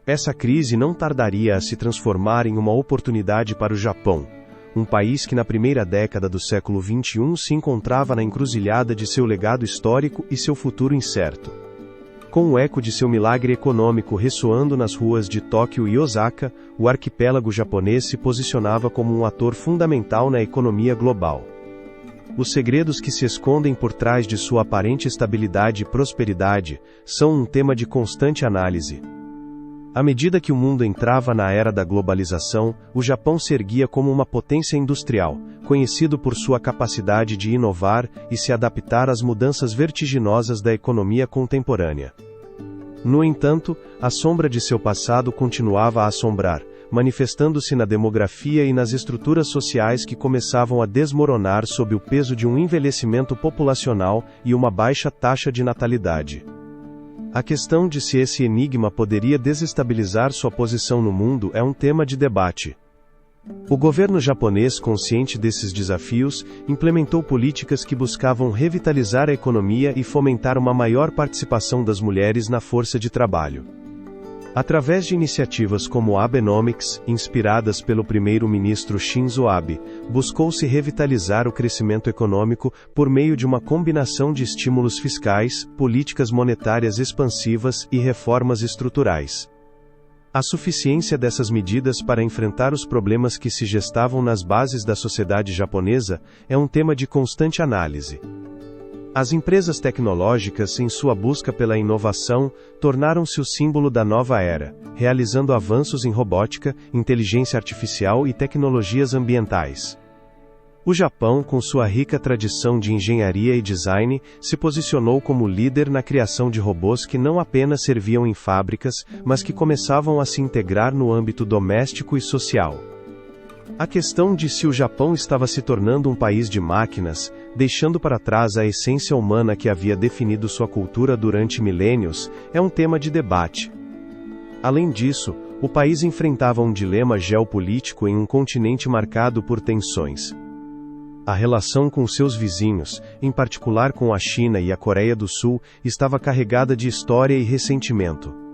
Essa crise não tardaria a se transformar em uma oportunidade para o Japão, um país que na primeira década do século XXI se encontrava na encruzilhada de seu legado histórico e seu futuro incerto. Com o eco de seu milagre econômico ressoando nas ruas de Tóquio e Osaka, o arquipélago japonês se posicionava como um ator fundamental na economia global. Os segredos que se escondem por trás de sua aparente estabilidade e prosperidade são um tema de constante análise. À medida que o mundo entrava na era da globalização, o Japão se erguia como uma potência industrial, conhecido por sua capacidade de inovar e se adaptar às mudanças vertiginosas da economia contemporânea. No entanto, a sombra de seu passado continuava a assombrar, manifestando-se na demografia e nas estruturas sociais que começavam a desmoronar sob o peso de um envelhecimento populacional e uma baixa taxa de natalidade. A questão de se esse enigma poderia desestabilizar sua posição no mundo é um tema de debate. O governo japonês, consciente desses desafios, implementou políticas que buscavam revitalizar a economia e fomentar uma maior participação das mulheres na força de trabalho. Através de iniciativas como o Abenomics, inspiradas pelo primeiro-ministro Shinzo Abe, buscou-se revitalizar o crescimento econômico por meio de uma combinação de estímulos fiscais, políticas monetárias expansivas e reformas estruturais. A suficiência dessas medidas para enfrentar os problemas que se gestavam nas bases da sociedade japonesa é um tema de constante análise. As empresas tecnológicas, em sua busca pela inovação, tornaram-se o símbolo da nova era, realizando avanços em robótica, inteligência artificial e tecnologias ambientais. O Japão, com sua rica tradição de engenharia e design, se posicionou como líder na criação de robôs que não apenas serviam em fábricas, mas que começavam a se integrar no âmbito doméstico e social. A questão de se o Japão estava se tornando um país de máquinas, deixando para trás a essência humana que havia definido sua cultura durante milênios, é um tema de debate. Além disso, o país enfrentava um dilema geopolítico em um continente marcado por tensões. A relação com seus vizinhos, em particular com a China e a Coreia do Sul, estava carregada de história e ressentimento.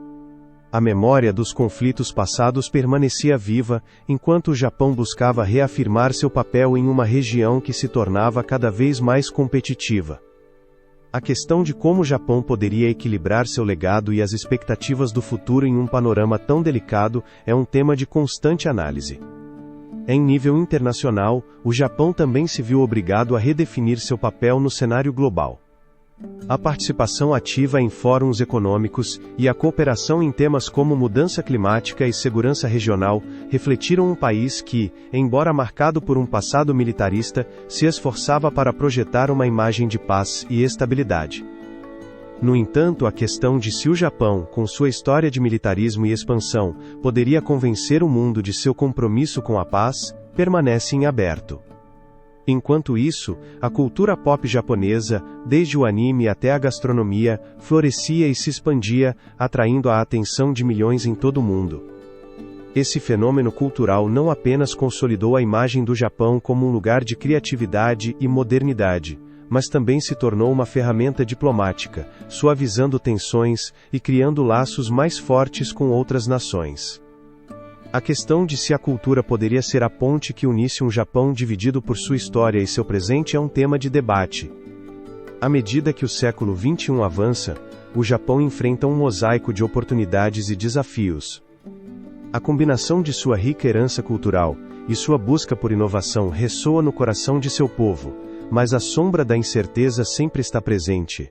A memória dos conflitos passados permanecia viva, enquanto o Japão buscava reafirmar seu papel em uma região que se tornava cada vez mais competitiva. A questão de como o Japão poderia equilibrar seu legado e as expectativas do futuro em um panorama tão delicado é um tema de constante análise. Em nível internacional, o Japão também se viu obrigado a redefinir seu papel no cenário global. A participação ativa em fóruns econômicos e a cooperação em temas como mudança climática e segurança regional refletiram um país que, embora marcado por um passado militarista, se esforçava para projetar uma imagem de paz e estabilidade. No entanto, a questão de se o Japão, com sua história de militarismo e expansão, poderia convencer o mundo de seu compromisso com a paz, permanece em aberto. Enquanto isso, a cultura pop japonesa, desde o anime até a gastronomia, florescia e se expandia, atraindo a atenção de milhões em todo o mundo. Esse fenômeno cultural não apenas consolidou a imagem do Japão como um lugar de criatividade e modernidade, mas também se tornou uma ferramenta diplomática, suavizando tensões e criando laços mais fortes com outras nações. A questão de se a cultura poderia ser a ponte que unisse um Japão dividido por sua história e seu presente é um tema de debate. À medida que o século XXI avança, o Japão enfrenta um mosaico de oportunidades e desafios. A combinação de sua rica herança cultural e sua busca por inovação ressoa no coração de seu povo, mas a sombra da incerteza sempre está presente.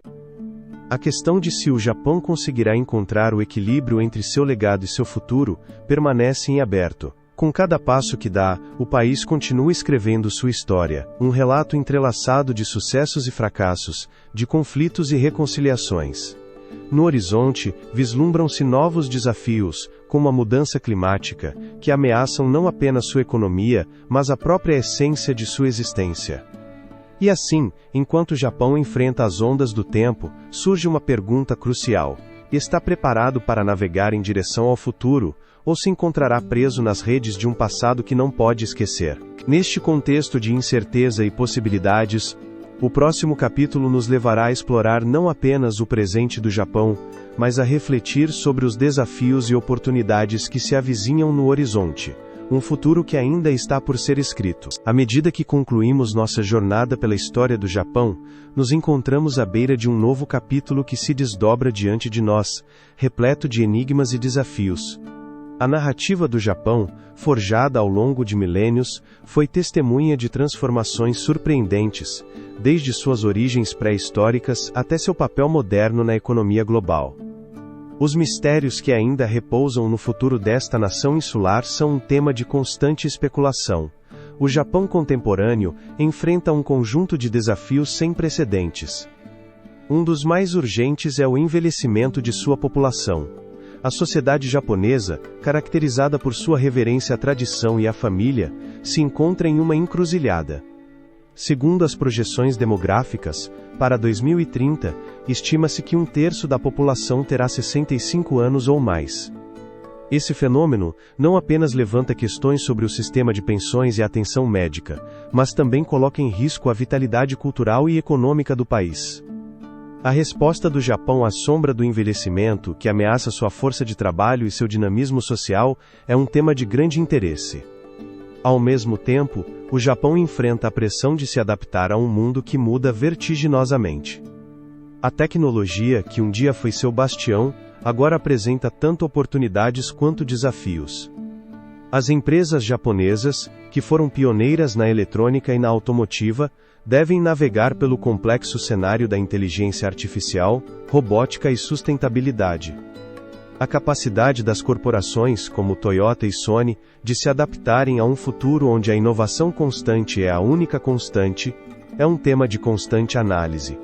A questão de se o Japão conseguirá encontrar o equilíbrio entre seu legado e seu futuro, permanece em aberto. Com cada passo que dá, o país continua escrevendo sua história, um relato entrelaçado de sucessos e fracassos, de conflitos e reconciliações. No horizonte, vislumbram-se novos desafios, como a mudança climática, que ameaçam não apenas sua economia, mas a própria essência de sua existência. E assim, enquanto o Japão enfrenta as ondas do tempo, surge uma pergunta crucial: está preparado para navegar em direção ao futuro, ou se encontrará preso nas redes de um passado que não pode esquecer? Neste contexto de incerteza e possibilidades, o próximo capítulo nos levará a explorar não apenas o presente do Japão, mas a refletir sobre os desafios e oportunidades que se avizinham no horizonte. Um futuro que ainda está por ser escrito. À medida que concluímos nossa jornada pela história do Japão, nos encontramos à beira de um novo capítulo que se desdobra diante de nós, repleto de enigmas e desafios. A narrativa do Japão, forjada ao longo de milênios, foi testemunha de transformações surpreendentes, desde suas origens pré-históricas até seu papel moderno na economia global. Os mistérios que ainda repousam no futuro desta nação insular são um tema de constante especulação. O Japão contemporâneo enfrenta um conjunto de desafios sem precedentes. Um dos mais urgentes é o envelhecimento de sua população. A sociedade japonesa, caracterizada por sua reverência à tradição e à família, se encontra em uma encruzilhada. Segundo as projeções demográficas, para 2030, estima-se que 1/3 da população terá 65 anos ou mais. Esse fenômeno não apenas levanta questões sobre o sistema de pensões e atenção médica, mas também coloca em risco a vitalidade cultural e econômica do país. A resposta do Japão à sombra do envelhecimento, que ameaça sua força de trabalho e seu dinamismo social, é um tema de grande interesse. Ao mesmo tempo, o Japão enfrenta a pressão de se adaptar a um mundo que muda vertiginosamente. A tecnologia, que um dia foi seu bastião, agora apresenta tanto oportunidades quanto desafios. As empresas japonesas, que foram pioneiras na eletrônica e na automotiva, devem navegar pelo complexo cenário da inteligência artificial, robótica e sustentabilidade. A capacidade das corporações, como Toyota e Sony, de se adaptarem a um futuro onde a inovação constante é a única constante, é um tema de constante análise.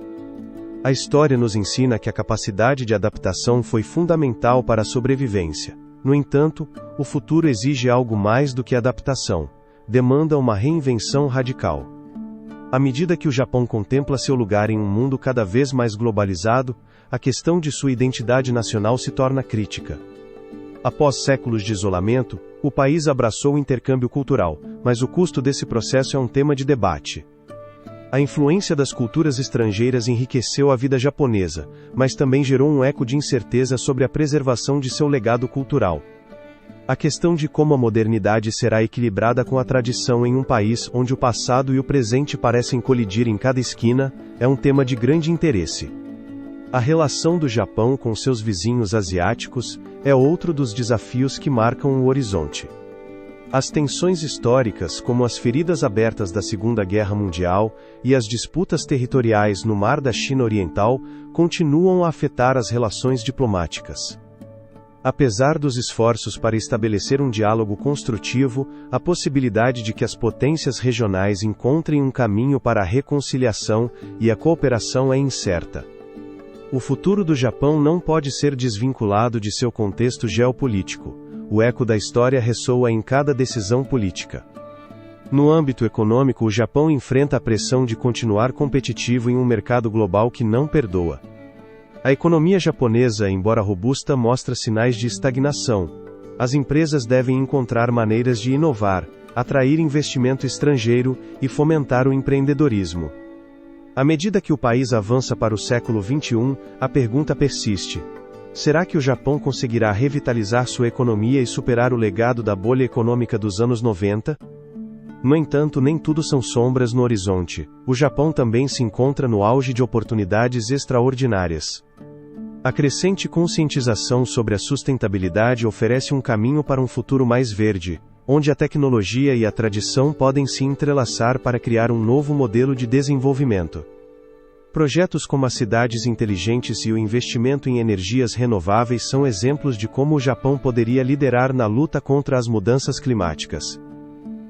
A história nos ensina que a capacidade de adaptação foi fundamental para a sobrevivência. No entanto, o futuro exige algo mais do que adaptação. Demanda uma reinvenção radical. À medida que o Japão contempla seu lugar em um mundo cada vez mais globalizado, a questão de sua identidade nacional se torna crítica. Após séculos de isolamento, o país abraçou o intercâmbio cultural, mas o custo desse processo é um tema de debate. A influência das culturas estrangeiras enriqueceu a vida japonesa, mas também gerou um eco de incerteza sobre a preservação de seu legado cultural. A questão de como a modernidade será equilibrada com a tradição em um país onde o passado e o presente parecem colidir em cada esquina, é um tema de grande interesse. A relação do Japão com seus vizinhos asiáticos é outro dos desafios que marcam o horizonte. As tensões históricas, como as feridas abertas da Segunda Guerra Mundial e as disputas territoriais no Mar da China Oriental, continuam a afetar as relações diplomáticas. Apesar dos esforços para estabelecer um diálogo construtivo, a possibilidade de que as potências regionais encontrem um caminho para a reconciliação e a cooperação é incerta. O futuro do Japão não pode ser desvinculado de seu contexto geopolítico. O eco da história ressoa em cada decisão política. No âmbito econômico, o Japão enfrenta a pressão de continuar competitivo em um mercado global que não perdoa. A economia japonesa, embora robusta, mostra sinais de estagnação. As empresas devem encontrar maneiras de inovar, atrair investimento estrangeiro e fomentar o empreendedorismo. À medida que o país avança para o século XXI, a pergunta persiste: será que o Japão conseguirá revitalizar sua economia e superar o legado da bolha econômica dos anos 90? No entanto, nem tudo são sombras no horizonte. O Japão também se encontra no auge de oportunidades extraordinárias. A crescente conscientização sobre a sustentabilidade oferece um caminho para um futuro mais verde, onde a tecnologia e a tradição podem se entrelaçar para criar um novo modelo de desenvolvimento. Projetos como as cidades inteligentes e o investimento em energias renováveis são exemplos de como o Japão poderia liderar na luta contra as mudanças climáticas.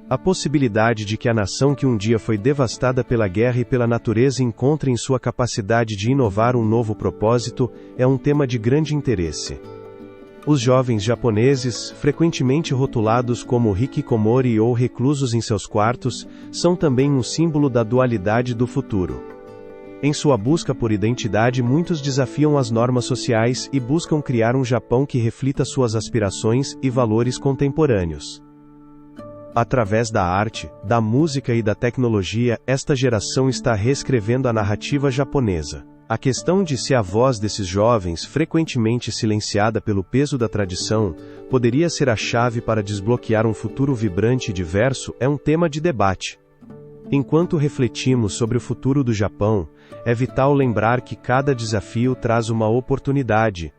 A possibilidade de que a nação que um dia foi devastada pela guerra e pela natureza encontre em sua capacidade de inovar um novo propósito é um tema de grande interesse. Os jovens japoneses, frequentemente rotulados como hikikomori ou reclusos em seus quartos, são também um símbolo da dualidade do futuro. Em sua busca por identidade, muitos desafiam as normas sociais e buscam criar um Japão que reflita suas aspirações e valores contemporâneos. Através da arte, da música e da tecnologia, esta geração está reescrevendo a narrativa japonesa. A questão de se a voz desses jovens, frequentemente silenciada pelo peso da tradição, poderia ser a chave para desbloquear um futuro vibrante e diverso, é um tema de debate. Enquanto refletimos sobre o futuro do Japão, é vital lembrar que cada desafio traz uma oportunidade.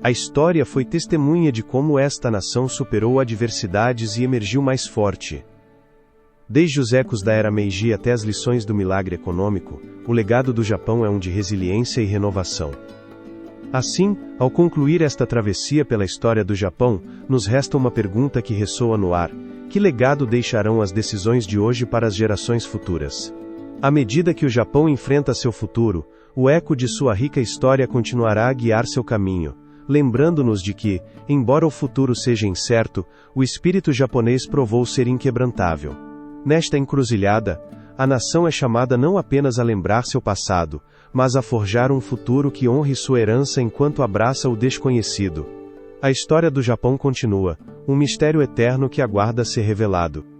A história foi testemunha de como esta nação superou adversidades e emergiu mais forte. Desde os ecos da era Meiji até as lições do milagre econômico, o legado do Japão é um de resiliência e renovação. Assim, ao concluir esta travessia pela história do Japão, nos resta uma pergunta que ressoa no ar: que legado deixarão as decisões de hoje para as gerações futuras? À medida que o Japão enfrenta seu futuro, o eco de sua rica história continuará a guiar seu caminho, lembrando-nos de que, embora o futuro seja incerto, o espírito japonês provou ser inquebrantável. Nesta encruzilhada, a nação é chamada não apenas a lembrar seu passado, mas a forjar um futuro que honre sua herança enquanto abraça o desconhecido. A história do Japão continua, um mistério eterno que aguarda ser revelado.